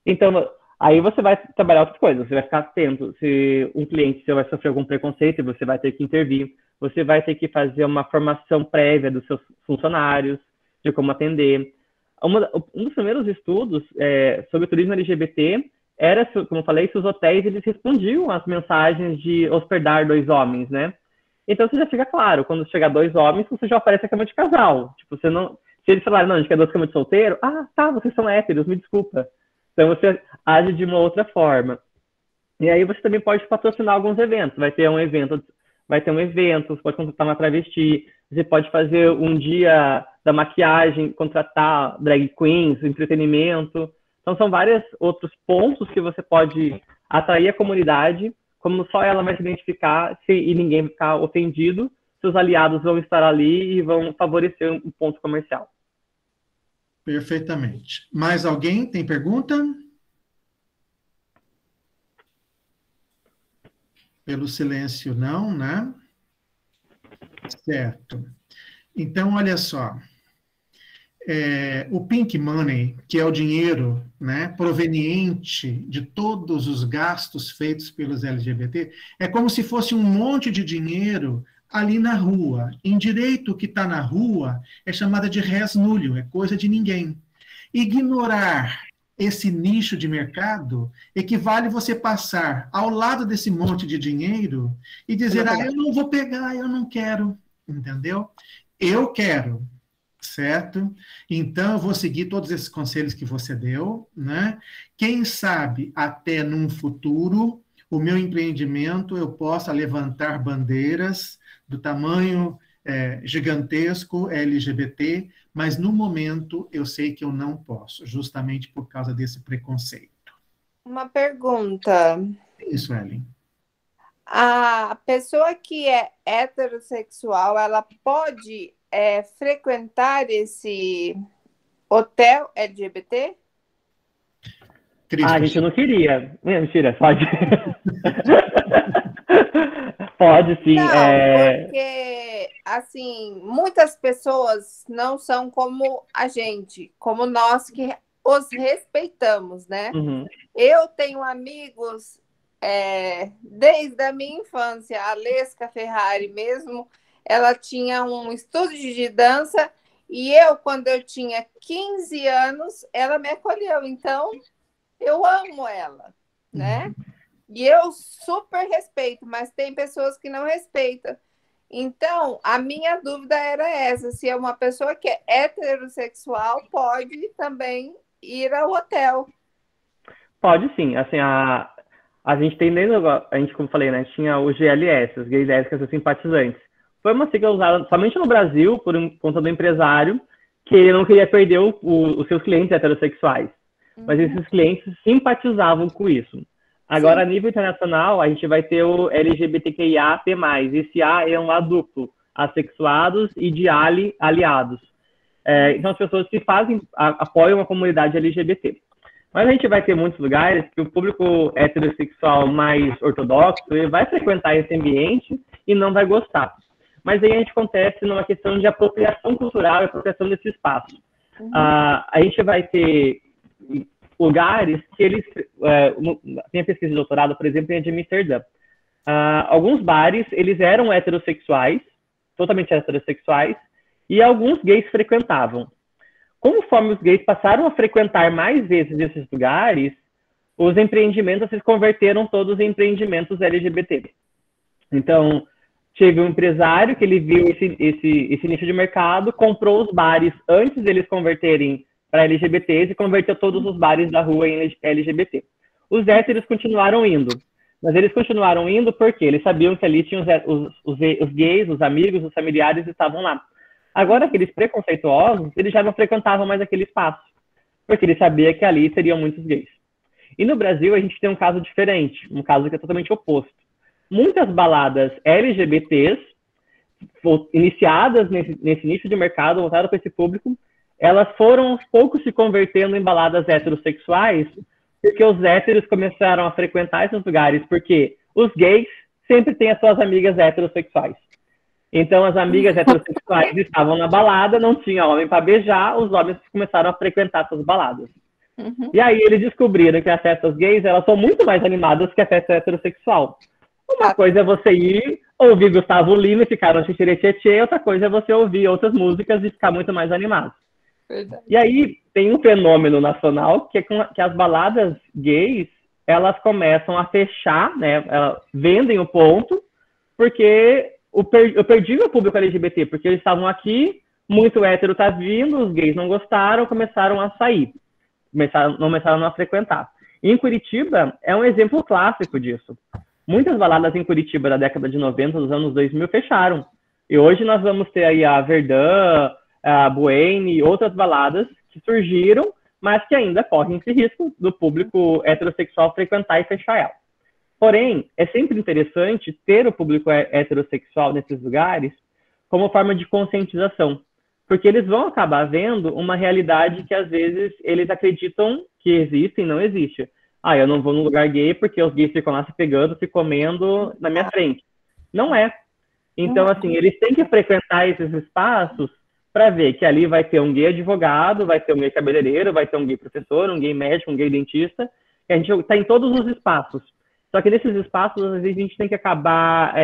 Então, aí você vai trabalhar outras coisas, você vai ficar atento. Se um cliente seu vai sofrer algum preconceito, você vai ter que intervir. Você vai ter que fazer uma formação prévia dos seus funcionários, de como atender. Um dos primeiros estudos sobre turismo LGBT era, como eu falei, se os hotéis eles respondiam às mensagens de hospedar 2 homens, né? Então, você já fica claro, quando chegar 2 homens, você já oferece a cama de casal. Tipo, você não... Se eles falarem, não, a gente quer 2 camas de solteiro, tá, vocês são héteros, me desculpa. Então, você age de uma outra forma. E aí, você também pode patrocinar alguns eventos. Vai ter um evento, você pode contratar uma travesti, você pode fazer um dia da maquiagem, contratar drag queens, entretenimento. Então, são vários outros pontos que você pode atrair a comunidade, como só ela vai se identificar e ninguém vai ficar ofendido, seus aliados vão estar ali e vão favorecer um ponto comercial. Perfeitamente. Mais alguém tem pergunta? Pelo silêncio, não, né? Certo. Então, olha só. O pink money, que é o dinheiro, né, proveniente de todos os gastos feitos pelos LGBT, é como se fosse um monte de dinheiro ali na rua. Em direito, o que está na rua é chamada de res nullio, é coisa de ninguém. Ignorar esse nicho de mercado equivale você passar ao lado desse monte de dinheiro e dizer, eu não vou pegar, eu não quero, entendeu? eu quero, certo? Então, eu vou seguir todos esses conselhos que você deu, né? Quem sabe, até num futuro, o meu empreendimento, eu possa levantar bandeiras do tamanho gigantesco LGBT, mas no momento eu sei que eu não posso, justamente por causa desse preconceito. Uma pergunta. Isso, Ellen. A pessoa que é heterossexual, ela pode frequentar esse hotel LGBT? Ah, a gente não queria. Mentira, pode. Pode sim. Não, porque, assim, muitas pessoas não são como a gente, como nós que os respeitamos, né? Uhum. Eu tenho amigos desde a minha infância, a Lesca Ferrari mesmo, ela tinha um estúdio de dança e eu, quando eu tinha 15 anos, ela me acolheu. Então, eu amo ela, né? E eu super respeito, mas tem pessoas que não respeitam. Então, a minha dúvida era essa, se é uma pessoa que é heterossexual pode também ir ao hotel. Pode sim, assim, a gente tem dentro, a gente, como falei, né, tinha o GLS, os gays, lésbicas e simpatizantes. Foi uma sigla usada somente no Brasil, por conta do empresário, que ele não queria perder os seus clientes heterossexuais. Mas esses clientes simpatizavam com isso. Agora, Sim. a nível internacional, a gente vai ter o LGBTQIA+. Esse A é um A duplo, assexuados e de aliados. Então, as pessoas que apoiam a comunidade LGBT. Mas a gente vai ter muitos lugares que o público heterossexual mais ortodoxo ele vai frequentar esse ambiente e não vai gostar. Mas aí a gente acontece numa questão de apropriação cultural e apropriação desse espaço. A gente vai ter lugares que eles... tem a pesquisa de doutorado, por exemplo, em Amsterdã. Alguns bares, eles eram heterossexuais, totalmente heterossexuais, e alguns gays frequentavam. Conforme os gays passaram a frequentar mais vezes esses lugares, os empreendimentos se converteram todos em empreendimentos LGBT. Então, teve um empresário que ele viu esse nicho de mercado, comprou os bares antes deles converterem para LGBTs e converteu todos os bares da rua em LGBT. Os héteros continuaram indo, mas eles continuaram indo porque eles sabiam que ali tinham os gays, os amigos, os familiares estavam lá. Agora, aqueles preconceituosos, eles já não frequentavam mais aquele espaço, porque eles sabiam que ali teriam muitos gays. E no Brasil, a gente tem um caso diferente, um caso que é totalmente oposto. Muitas baladas LGBTs, iniciadas nesse nicho de mercado, voltadas para esse público, elas foram aos poucos se convertendo em baladas heterossexuais, porque os héteros começaram a frequentar esses lugares, porque os gays sempre têm as suas amigas heterossexuais. Então, as amigas heterossexuais estavam na balada, não tinha homem para beijar, os homens começaram a frequentar essas baladas. E aí eles descobriram que as festas gays, elas são muito mais animadas que a festa heterossexual. Uma coisa é você ir ouvir Gustavo Lima e ficar no xixeretê, outra coisa é você ouvir outras músicas e ficar muito mais animado. Verdade. E aí tem um fenômeno nacional que é que as baladas gays, elas começam a fechar, né? Elas vendem o ponto, porque eu perdi meu público LGBT, porque eles estavam aqui, muito hétero tá vindo, os gays não gostaram, começaram a sair, começaram a frequentar. E em Curitiba é um exemplo clássico disso. Muitas baladas em Curitiba da década de 90, dos anos 2000, fecharam. E hoje nós vamos ter aí a Verdun, a Buene e outras baladas que surgiram, mas que ainda correm esse risco do público heterossexual frequentar e fechar ela. Porém, é sempre interessante ter o público heterossexual nesses lugares como forma de conscientização, porque eles vão acabar vendo uma realidade que, às vezes, eles acreditam que existe e não existe. Eu não vou num lugar gay porque os gays ficam lá se pegando, se comendo na minha frente. Não é. Então, assim, eles têm que frequentar esses espaços para ver que ali vai ter um gay advogado, vai ter um gay cabeleireiro, vai ter um gay professor, um gay médico, um gay dentista, que a gente está em todos os espaços. Só que nesses espaços, às vezes, a gente tem que acabar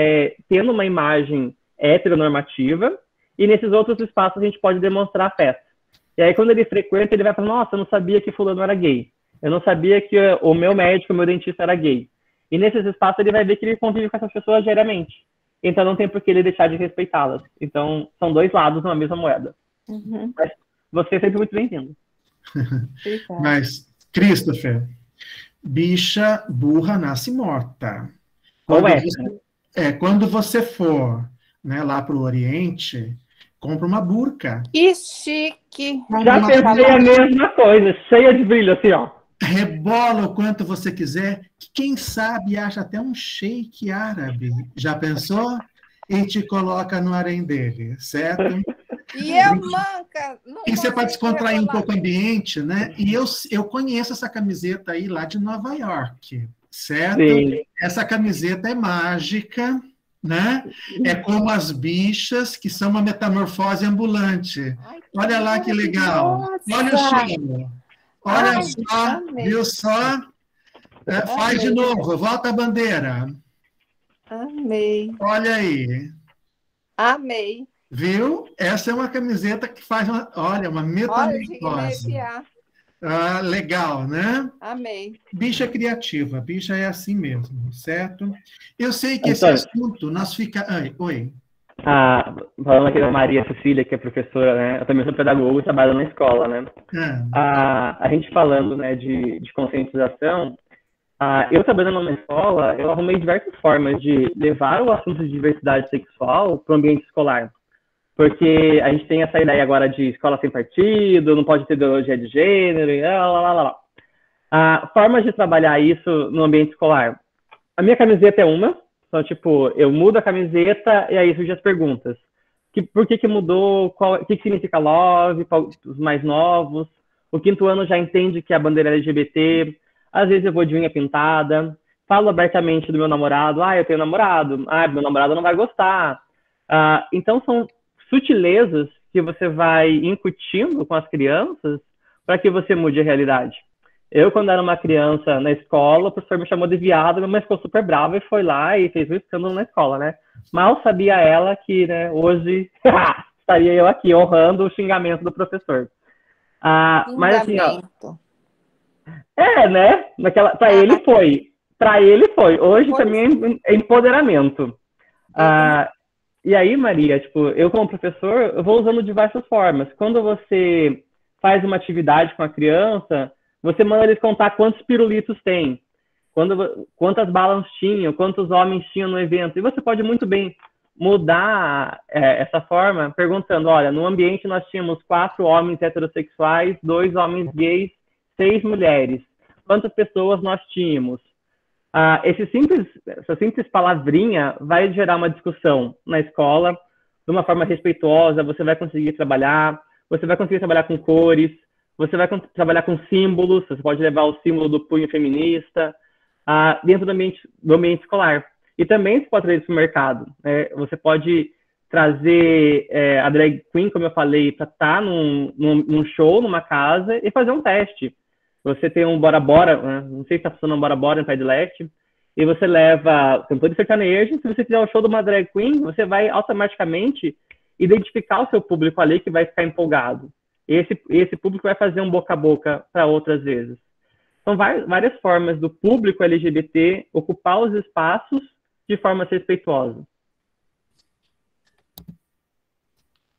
tendo uma imagem heteronormativa, e nesses outros espaços a gente pode demonstrar afeto. E aí, quando ele frequenta, ele vai falar, nossa, eu não sabia que fulano era gay. Eu não sabia que o meu médico, o meu dentista era gay. E nesses espaços ele vai ver que ele convive com essas pessoas diariamente. então não tem por que ele deixar de respeitá-las. Então, são dois lados numa mesma moeda. Mas você é sempre muito bem-vindo. Mas, Christopher, bicha burra nasce morta. Quando você for, né, lá para o Oriente, compra uma burca. Que chique! Já pensei a mesma coisa, cheia de brilho, assim, ó. Rebola o quanto você quiser, que quem sabe acha até um sheik árabe. Já pensou? E te coloca no harém dele, certo? E eu manca. Isso é para descontrair um pouco o ambiente, né? E eu conheço essa camiseta aí lá de Nova York, certo? Sim. Essa camiseta é mágica, né? É como as bichas, que são uma metamorfose ambulante. Olha lá que legal. Olha o cheiro. Olha só, viu só? Faz de novo, volta a bandeira. Amei. Olha aí. Amei. Viu? Essa é uma camiseta que faz uma metamorfose. Legal, né? Amei. Bicha criativa, bicha é assim mesmo, certo? Eu sei que Antônio, esse assunto nós fica. Oi. Falando aqui da Maria Cecília, que é professora, né? Eu também sou pedagogo e trabalho na escola, né? A gente falando, né, de conscientização, eu trabalhando numa escola, eu arrumei diversas formas de levar o assunto de diversidade sexual para o ambiente escolar. Porque a gente tem essa ideia agora de escola sem partido, não pode ter ideologia de gênero, e lá. Formas de trabalhar isso no ambiente escolar. A minha camiseta é uma, então, tipo, eu mudo a camiseta e aí surgem as perguntas. Por que mudou? O que significa love? Os mais novos? O quinto ano já entende que a bandeira é LGBT. Às vezes eu vou de unha pintada. Falo abertamente do meu namorado. Eu tenho namorado. Meu namorado não vai gostar. Então, são sutilezas que você vai incutindo com as crianças para que você mude a realidade. Eu, quando era uma criança na escola, o professor me chamou de viado, minha mãe ficou super brava e foi lá e fez um escândalo na escola, né? Mal sabia ela que, né, hoje estaria eu aqui honrando o xingamento do professor. Mas assim, ó, né? Para ele foi. Para ele foi. Hoje também é empoderamento. E aí, Maria, tipo, eu como professor, eu vou usando de diversas formas. Quando você faz uma atividade com a criança, você manda eles contar quantos pirulitos tem, quantas balas tinham, quantos homens tinham no evento. E você pode muito bem mudar essa forma perguntando, olha, no ambiente nós tínhamos 4 homens heterossexuais, 2 homens gays, 6 mulheres. Quantas pessoas nós tínhamos? Essa simples palavrinha vai gerar uma discussão na escola, de uma forma respeitosa, você vai conseguir trabalhar com cores, você vai trabalhar com símbolos, você pode levar o símbolo do punho feminista dentro do ambiente escolar. E também você pode trazer isso para o mercado. Você pode trazer a drag queen, como eu falei, para estar num show, numa casa, e fazer um teste. Você tem um Bora Bora, né? Não sei se está funcionando um Bora Bora no Pride Leste, e você leva cantor de sertanejo. Se você fizer um show de uma drag queen, você vai automaticamente identificar o seu público ali que vai ficar empolgado. Esse público vai fazer um boca a boca para outras vezes. São várias formas do público LGBT ocupar os espaços de forma respeitosa.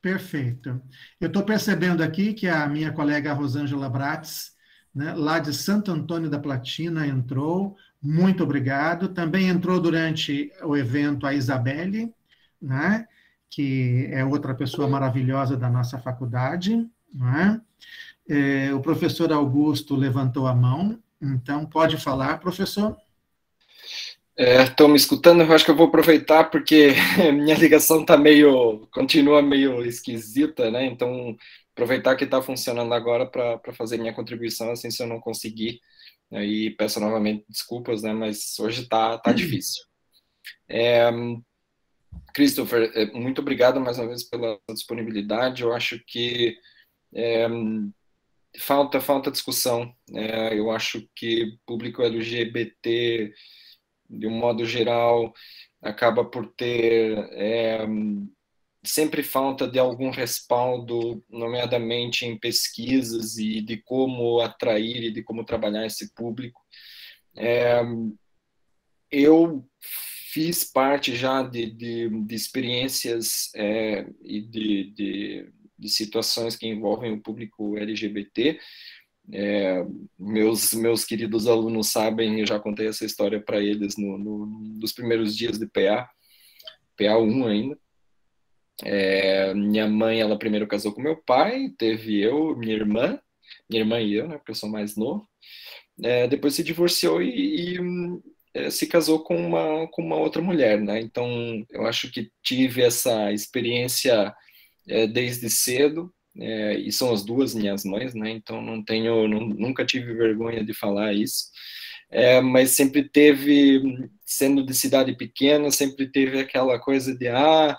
Perfeito. Eu estou percebendo aqui que a minha colega Rosângela Bratz, né, lá de Santo Antônio da Platina, entrou. Muito obrigado. Também entrou durante o evento a Isabelle, né, que é outra pessoa maravilhosa da nossa faculdade. Né? O professor Augusto levantou a mão, então pode falar, professor. Estão me escutando? Eu acho que eu vou aproveitar porque minha ligação continua meio esquisita, né? Então, aproveitar que está funcionando agora para fazer minha contribuição, assim, se eu não conseguir, aí peço novamente desculpas, né? Mas hoje está difícil. Christopher, muito obrigado mais uma vez pela disponibilidade. Eu acho que falta discussão. Eu acho que público LGBT, de um modo geral, acaba por ter sempre falta de algum respaldo, nomeadamente em pesquisas e de como atrair e de como trabalhar esse público. Eu fiz parte já de experiências e de situações que envolvem o público LGBT. Meus queridos alunos sabem, eu já contei essa história para eles nos primeiros dias de PA1 ainda. Minha mãe, ela primeiro casou com meu pai, teve eu, minha irmã e eu, né, porque eu sou mais novo. Depois se divorciou e se casou com uma outra mulher, né? Então, eu acho que tive essa experiência desde cedo, e são as duas minhas mães, né? Então, nunca tive vergonha de falar isso. Mas sempre teve, sendo de cidade pequena, sempre teve aquela coisa de a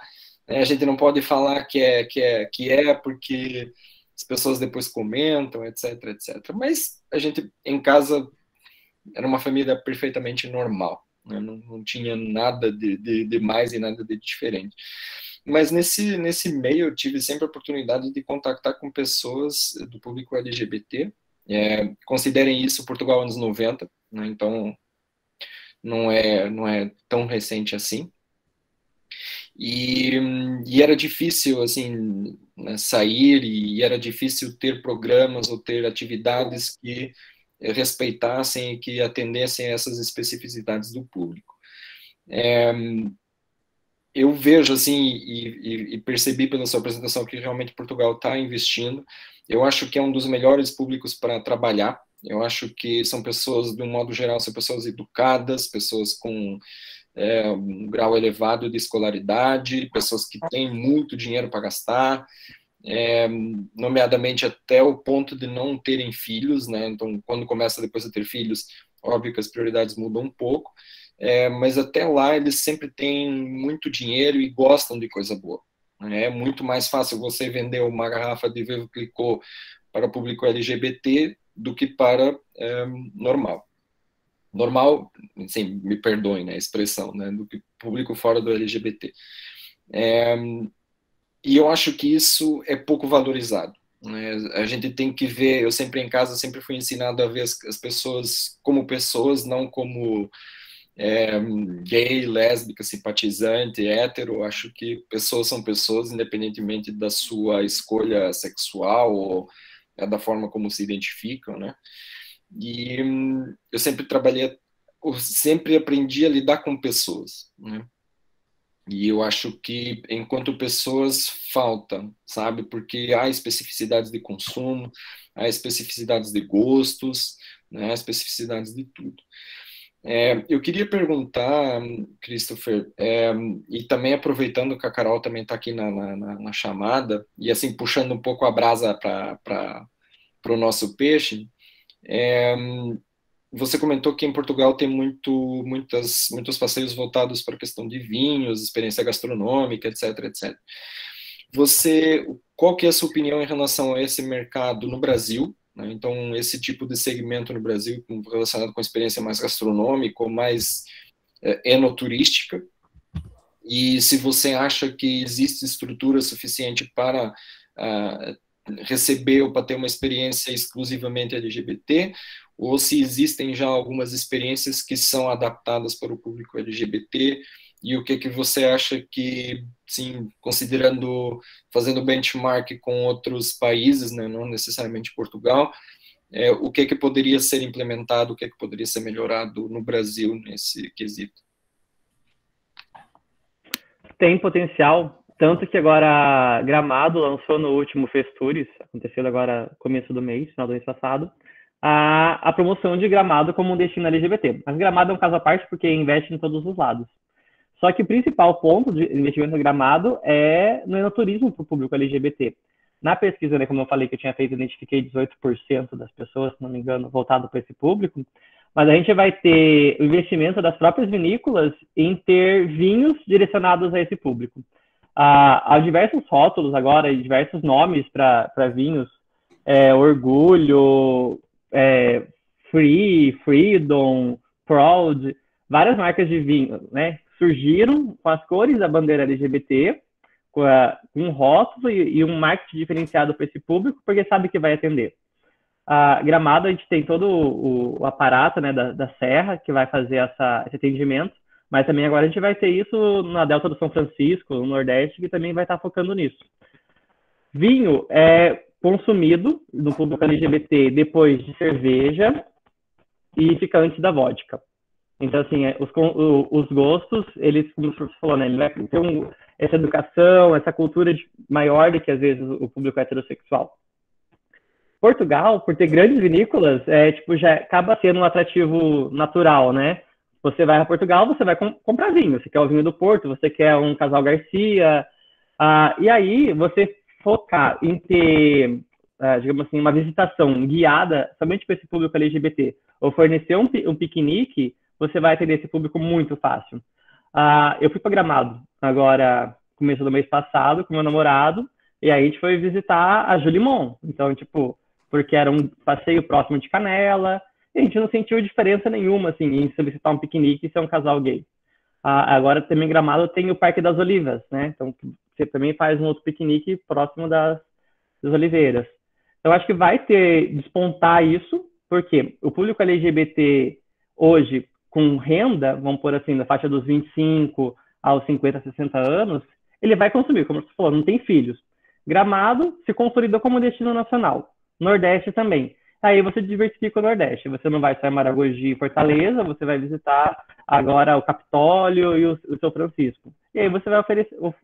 gente não pode falar que é porque as pessoas depois comentam, etc, etc. Mas a gente, em casa, era uma família perfeitamente normal, né? Não tinha nada de mais e nada de diferente. Mas nesse meio eu tive sempre a oportunidade de contactar com pessoas do público LGBT. Considerem isso Portugal anos 90, né? Então não é tão recente assim. E era difícil, assim, né, sair, e era difícil ter programas ou ter atividades que respeitassem e que atendessem a essas especificidades do público. Eu vejo, assim, e percebi pela sua apresentação que realmente Portugal está investindo. Eu acho que é um dos melhores públicos para trabalhar. Eu acho que são pessoas, de um modo geral, são pessoas educadas, pessoas com um grau elevado de escolaridade, pessoas que têm muito dinheiro para gastar, nomeadamente até o ponto de não terem filhos, né? Então, quando começa depois a ter filhos, óbvio que as prioridades mudam um pouco, mas até lá eles sempre têm muito dinheiro e gostam de coisa boa. É muito mais fácil você vender uma garrafa de Veuve Clicquot para o público LGBT do que para normal. Normal, sim, me perdoem, né, a expressão, né, do que público fora do LGBT. E eu acho que isso é pouco valorizado, né? A gente tem que ver, eu sempre em casa, sempre fui ensinado a ver as pessoas como pessoas, não como gay, lésbica, simpatizante, hétero. Acho que pessoas são pessoas, independentemente da sua escolha sexual ou da forma como se identificam, né? E eu sempre sempre aprendi a lidar com pessoas, né? E eu acho que, enquanto pessoas, falta, sabe? Porque há especificidades de consumo, há especificidades de gostos, né? Há especificidades de tudo. Eu queria perguntar, Christopher, e também aproveitando que a Carol também está aqui na chamada, e assim, puxando um pouco a brasa para o nosso peixe, você comentou que em Portugal tem muitos passeios voltados para a questão de vinhos, experiência gastronômica, etc, etc. Qual que é a sua opinião em relação a esse mercado no Brasil, né? Então, esse tipo de segmento no Brasil relacionado com a experiência mais gastronômica ou mais enoturística, e se você acha que existe estrutura suficiente para receber ou para ter uma experiência exclusivamente LGBT, ou se existem já algumas experiências que são adaptadas para o público LGBT, e o que você acha que, sim, fazendo benchmark com outros países, né, não necessariamente Portugal, o que poderia ser implementado, o que poderia ser melhorado no Brasil nesse quesito? Tem potencial, tanto que agora Gramado lançou no último Festures, aconteceu agora começo do mês, final do mês passado, a promoção de Gramado como um destino LGBT. Mas Gramado é um caso à parte porque investe em todos os lados. Só que o principal ponto de investimento no Gramado é no enoturismo para o público LGBT. Na pesquisa, né, como eu falei que eu tinha feito, identifiquei 18% das pessoas, se não me engano, voltado para esse público. Mas a gente vai ter o investimento das próprias vinícolas em ter vinhos direcionados a esse público. Há diversos rótulos agora e diversos nomes para vinhos, Orgulho, Free, Freedom, Proud, várias marcas de vinho, né, surgiram com as cores da bandeira LGBT, com um rótulo e um marketing diferenciado para esse público, porque sabe que vai atender. Gramado, a gente tem todo o aparato, né, da Serra, que vai fazer esse atendimento, Mas também agora a gente vai ter isso na Delta do São Francisco, no Nordeste, que também vai estar focando nisso. Vinho é consumido no público LGBT depois de cerveja e fica antes da vodka. Então, assim, os gostos, eles, como você falou, né, ele vai ter essa educação, essa cultura maior do que, às vezes, o público heterossexual. Portugal, por ter grandes vinícolas, já acaba sendo um atrativo natural, né? Você vai a Portugal, você vai comprar vinho. Você quer o vinho do Porto, você quer um Casal Garcia. E aí, você focar em ter, digamos assim, uma visitação guiada somente para esse público LGBT, ou fornecer um piquenique, você vai atender esse público muito fácil. Eu fui para Gramado agora, começo do mês passado, com meu namorado, e aí a gente foi visitar a Julimon. Então, tipo, porque era um passeio próximo de Canela, e a gente não sentiu diferença nenhuma, assim, em solicitar um piquenique e ser um casal gay. Agora, também em Gramado, tem o Parque das Olivas, né? Então, você também faz um outro piquenique próximo das oliveiras. Então, acho que vai despontar isso, porque o público LGBT hoje, com renda, vamos pôr assim, na faixa dos 25 aos 50, 60 anos, ele vai consumir, como você falou, não tem filhos. Gramado se consolidou como destino nacional. Nordeste também. Aí você diversifica o Nordeste. Você não vai só em Maragogi e Fortaleza, você vai visitar agora o Capitólio e o São Francisco. E aí você vai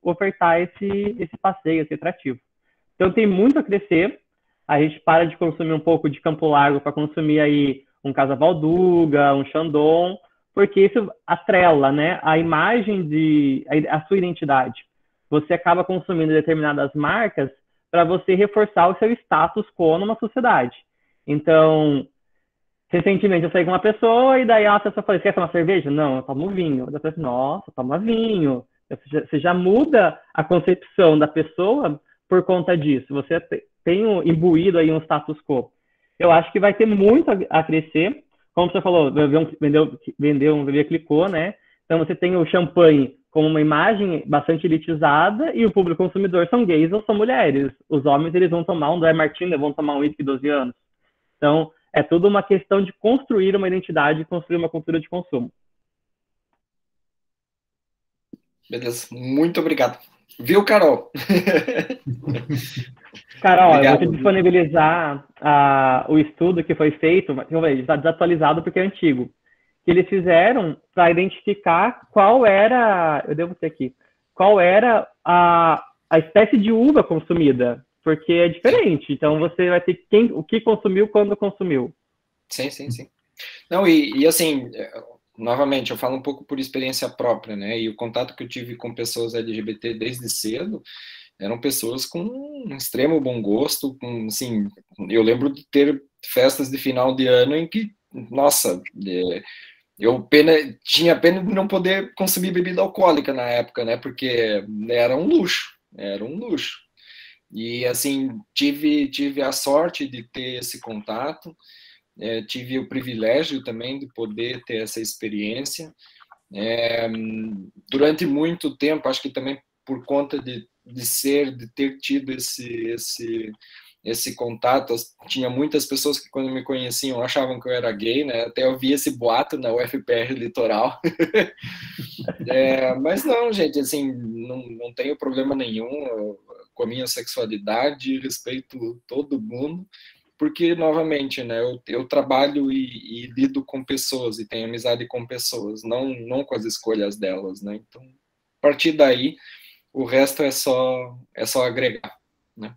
ofertar esse passeio, esse atrativo. Então tem muito a crescer. A gente para de consumir um pouco de Campo Largo para consumir aí um Casa Valduga, um Chandon, porque isso atrela, né, a imagem a sua identidade. Você acaba consumindo determinadas marcas para você reforçar o seu status quo numa sociedade. Então, recentemente eu saí com uma pessoa e daí a pessoa falou, quer tomar cerveja? Não, eu tomo vinho. Eu falei, nossa, toma vinho. Você já muda a concepção da pessoa por conta disso. Você tem imbuído aí um status quo. Eu acho que vai ter muito a crescer. Como você falou, vendeu um bebê clicô, né? Então você tem o champanhe como uma imagem bastante elitizada e o público consumidor são gays ou são mulheres. Os homens, eles vão tomar um Dry Martini, vão tomar um whisky 12 anos. Então, é tudo uma questão de construir uma identidade e construir uma cultura de consumo. Beleza, muito obrigado. Viu, Carol? Carol, obrigado. Eu vou te disponibilizar o estudo que foi feito, está desatualizado porque é antigo, que eles fizeram para identificar qual era, eu devo ter aqui, qual era a espécie de uva consumida, porque é diferente. Então, você vai ter o que consumiu, quando consumiu. Sim. Não, e assim, novamente, eu falo um pouco por experiência própria, né? E o contato que eu tive com pessoas LGBT desde cedo eram pessoas com um extremo bom gosto, assim, eu lembro de ter festas de final de ano em que, nossa, eu tinha pena de não poder consumir bebida alcoólica na época, né? Porque era um luxo. E, assim, tive a sorte de ter esse contato, tive o privilégio também de poder ter essa experiência. Durante muito tempo, acho que também por conta de ter tido esse contato, tinha muitas pessoas que quando me conheciam achavam que eu era gay, né? Até eu vi esse boato na UFPR Litoral. Mas não, gente, assim, não tenho problema nenhum com a minha sexualidade, respeito todo mundo, porque, novamente, né, eu trabalho e lido com pessoas e tenho amizade com pessoas, não com as escolhas delas, né? Então, a partir daí, o resto é só agregar, né?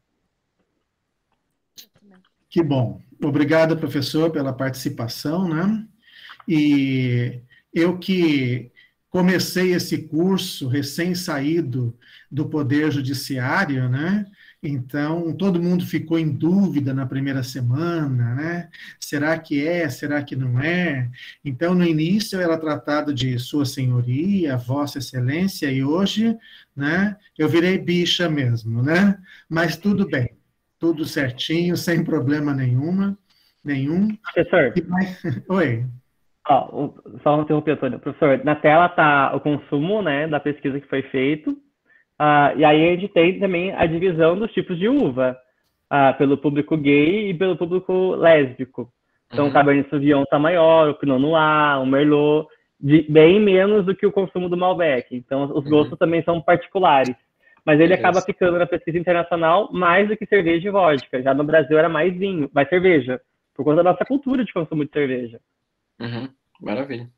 Que bom. Obrigado, professor, pela participação, né? E eu que comecei esse curso recém-saído do Poder Judiciário, né? Então, todo mundo ficou em dúvida na primeira semana, né? Será que é? Será que não é? Então, no início, era tratado de Sua Senhoria, Vossa Excelência, e hoje, né, eu virei bicha mesmo, né? Mas tudo bem, tudo certinho, sem problema nenhum. Professor. Oi. Só interromper, Antônio. Professor, na tela está o consumo, né, da pesquisa que foi feito. E aí a gente tem também a divisão dos tipos de uva, pelo público gay e pelo público lésbico. Então, o Cabernet Sauvignon está maior, o Pinot Noir, o Merlot. bem menos do que o consumo do Malbec. Então, os gostos também são particulares. Mas ele acaba ficando na pesquisa internacional mais do que cerveja e vodka. Já no Brasil era mais vinho, mais cerveja, por conta da nossa cultura de consumo de cerveja. Maravilha.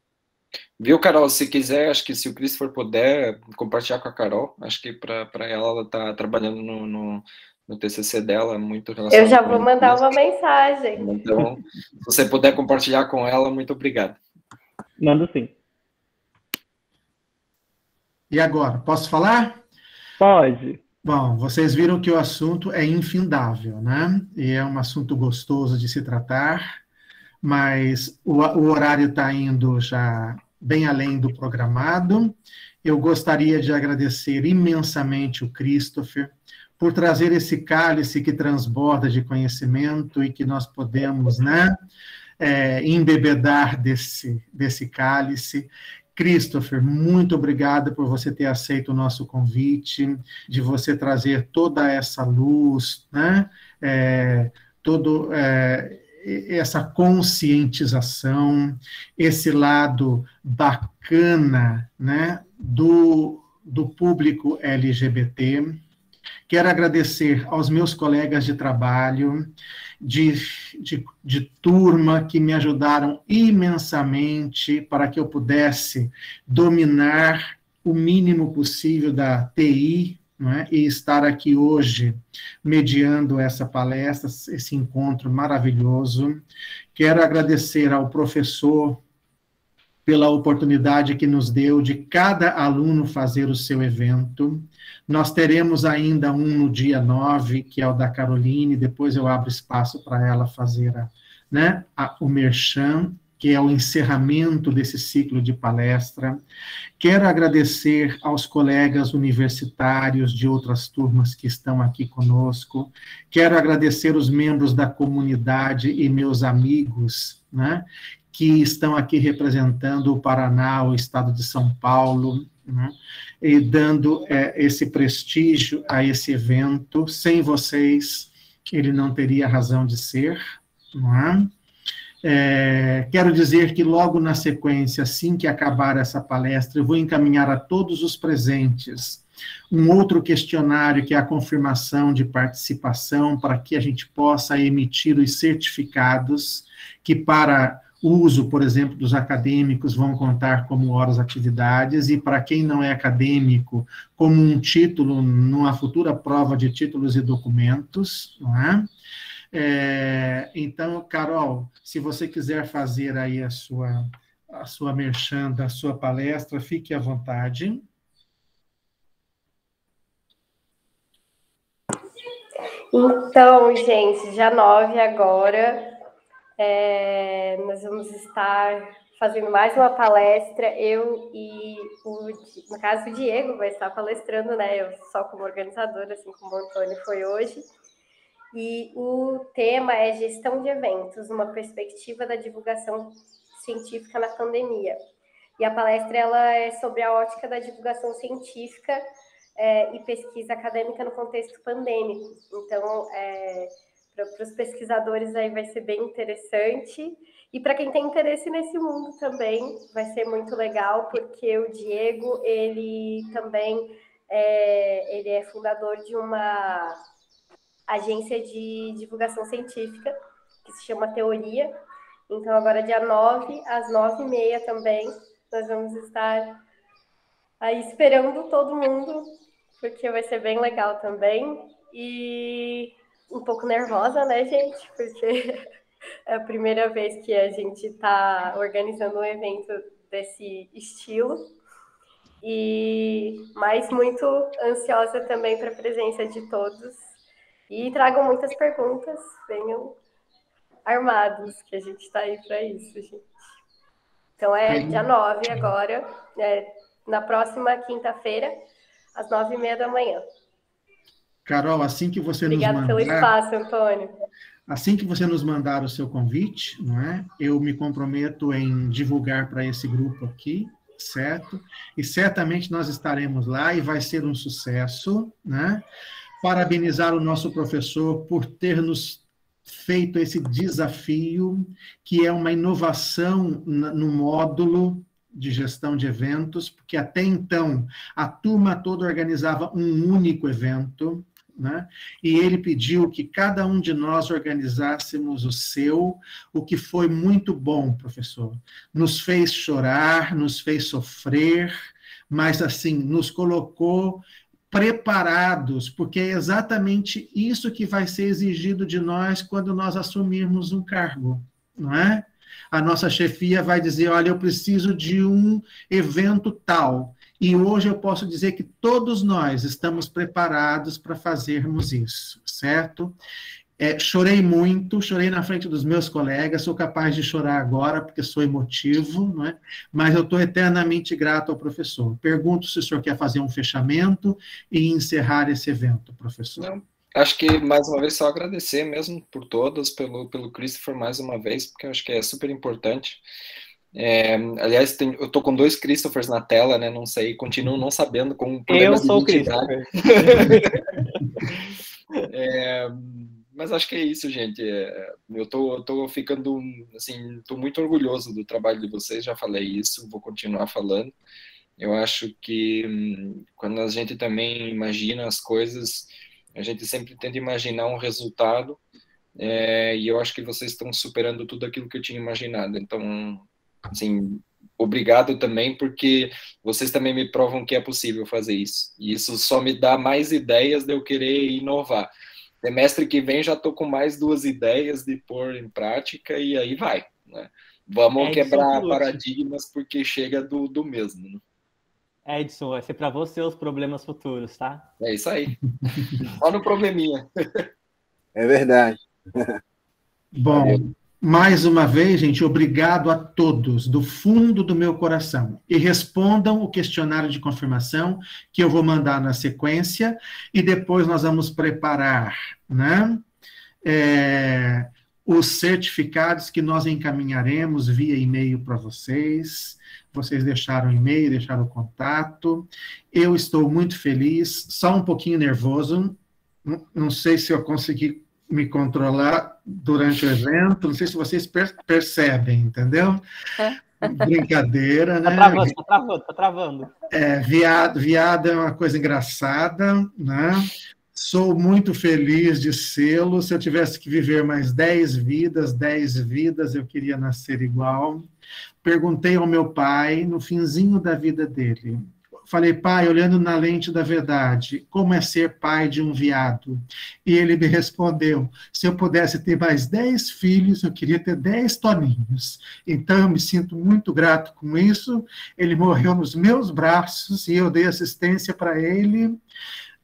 Viu, Carol? Se quiser, acho que se o Christopher puder compartilhar com a Carol, acho que para ela está trabalhando no TCC dela, muito relacionado. Eu já vou mandar uma mensagem. Então, se você puder compartilhar com ela, muito obrigado. Mando sim. E agora, posso falar? Pode. Bom, vocês viram que o assunto é infindável, né? E é um assunto gostoso de se tratar, mas o horário está indo já bem além do programado. Eu gostaria de agradecer imensamente o Christopher por trazer esse cálice que transborda de conhecimento e que nós podemos, né, embebedar desse cálice. Christopher, muito obrigado por você ter aceito o nosso convite, de você trazer toda essa luz, né, essa conscientização, esse lado bacana, né, do público LGBT. Quero agradecer aos meus colegas de trabalho, de turma, que me ajudaram imensamente para que eu pudesse dominar o mínimo possível da TI, não é? E estar aqui hoje mediando essa palestra, esse encontro maravilhoso. Quero agradecer ao professor pela oportunidade que nos deu de cada aluno fazer o seu evento. Nós teremos ainda um no dia 9, que é o da Caroline, depois eu abro espaço para ela fazer o merchan, que é o encerramento desse ciclo de palestra. Quero agradecer aos colegas universitários de outras turmas que estão aqui conosco. Quero agradecer os membros da comunidade e meus amigos, né, que estão aqui representando o Paraná, o estado de São Paulo, né, e dando esse prestígio a esse evento. Sem vocês, ele não teria razão de ser, não é? Quero dizer que logo na sequência, assim que acabar essa palestra, eu vou encaminhar a todos os presentes um outro questionário, que é a confirmação de participação, para que a gente possa emitir os certificados, que para uso, por exemplo, dos acadêmicos, vão contar como horas atividades, e para quem não é acadêmico, como um título numa futura prova de títulos e documentos, não é? Então, Carol, se você quiser fazer aí a sua merchan da sua palestra, fique à vontade. Então, gente, dia 9 agora, nós vamos estar fazendo mais uma palestra, eu e, no caso, o Diego vai estar palestrando, né? Eu só como organizadora, assim como o Antônio foi hoje. E o tema é gestão de eventos, uma perspectiva da divulgação científica na pandemia. E a palestra ela é sobre a ótica da divulgação científica e pesquisa acadêmica no contexto pandêmico. Então, para os pesquisadores aí vai ser bem interessante. E para quem tem interesse nesse mundo também vai ser muito legal, porque o Diego, ele também ele é fundador de uma agência de divulgação científica, que se chama Teoria. Então, agora, dia 9, às 9h30 também, nós vamos estar aí esperando todo mundo, porque vai ser bem legal também. E um pouco nervosa, né, gente? Porque é a primeira vez que a gente está organizando um evento desse estilo. Mas muito ansiosa também para a presença de todos. E tragam muitas perguntas, venham armados, que a gente está aí para isso, gente. Então, dia 9 agora, na próxima quinta-feira, às 9h30 da manhã. Carol, assim que você Obrigada nos mandar... pelo espaço, Antônio. Assim que você nos mandar o seu convite, não é? Eu me comprometo em divulgar para esse grupo aqui, certo? E certamente nós estaremos lá e vai ser um sucesso, né? Parabenizar o nosso professor por ter nos feito esse desafio, que é uma inovação no módulo de gestão de eventos, porque até então a turma toda organizava um único evento, né? E ele pediu que cada um de nós organizássemos o seu, o que foi muito bom, professor. Nos fez chorar, nos fez sofrer, mas, assim, nos colocou preparados, porque é exatamente isso que vai ser exigido de nós quando nós assumirmos um cargo, não é? A nossa chefia vai dizer, olha, eu preciso de um evento tal, e hoje eu posso dizer que todos nós estamos preparados para fazermos isso, certo? Chorei muito, chorei na frente dos meus colegas, sou capaz de chorar agora, porque sou emotivo, não é? Mas eu estou eternamente grato ao professor. Pergunto se o senhor quer fazer um fechamento e encerrar esse evento, professor. Não, acho que, mais uma vez, só agradecer mesmo por todas, pelo Christopher mais uma vez, porque eu acho que é super importante. Aliás, eu tô com 2 Christophers na tela, né? Não sei, continuo não sabendo com problemas de identidade. Mas acho que é isso, gente. Eu tô ficando, assim, tô muito orgulhoso do trabalho de vocês, já falei isso, vou continuar falando. Eu acho que quando a gente também imagina as coisas, a gente sempre tenta imaginar um resultado, e eu acho que vocês estão superando tudo aquilo que eu tinha imaginado. Então, assim, obrigado também, porque vocês também me provam que é possível fazer isso. E isso só me dá mais ideias de eu querer inovar. Semestre que vem já estou com mais 2 ideias de pôr em prática e aí vai, né? Vamos quebrar paradigmas porque chega do mesmo, né? Edson, vai ser para você os problemas futuros, tá? É isso aí. Só no probleminha. É verdade. Bom, valeu. Mais uma vez, gente, obrigado a todos, do fundo do meu coração. E respondam o questionário de confirmação, que eu vou mandar na sequência, e depois nós vamos preparar, né, os certificados que nós encaminharemos via e-mail para vocês. Vocês deixaram o e-mail, deixaram o contato. Eu estou muito feliz, só um pouquinho nervoso. Não sei se eu consegui me controlar durante o evento, não sei se vocês percebem, entendeu? Brincadeira, né? Tá travando. Viado é uma coisa engraçada, né? Sou muito feliz de sê-lo. Se eu tivesse que viver mais 10 vidas, eu queria nascer igual. Perguntei ao meu pai, no finzinho da vida dele, falei, pai, olhando na lente da verdade, como é ser pai de um viado? E ele me respondeu, se eu pudesse ter mais 10 filhos, eu queria ter 10 Toninhos. Então, eu me sinto muito grato com isso. Ele morreu nos meus braços e eu dei assistência para ele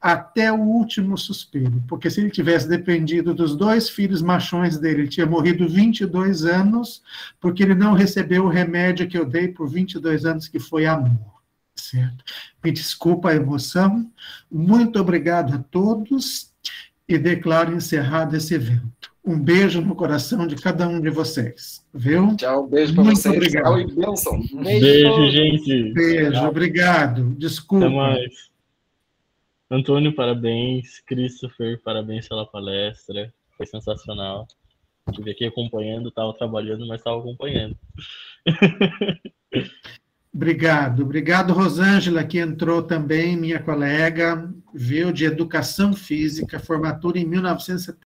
até o último suspiro, porque se ele tivesse dependido dos 2 filhos machões dele, ele tinha morrido 22 anos, porque ele não recebeu o remédio que eu dei por 22 anos, que foi amor. Certo. Me desculpa a emoção, muito obrigado a todos e declaro encerrado esse evento. Um beijo no coração de cada um de vocês, viu? Tchau, beijo para vocês. Obrigado. Tchau e bênção. Beijo, gente. Beijo, tchau. Obrigado. Desculpa. Até mais. Antônio, parabéns. Christopher, parabéns pela palestra. Foi sensacional. Estive aqui acompanhando, estava trabalhando, mas estava acompanhando. Obrigado, Rosângela, que entrou também, minha colega, viu, de Educação Física, formatura em 1970.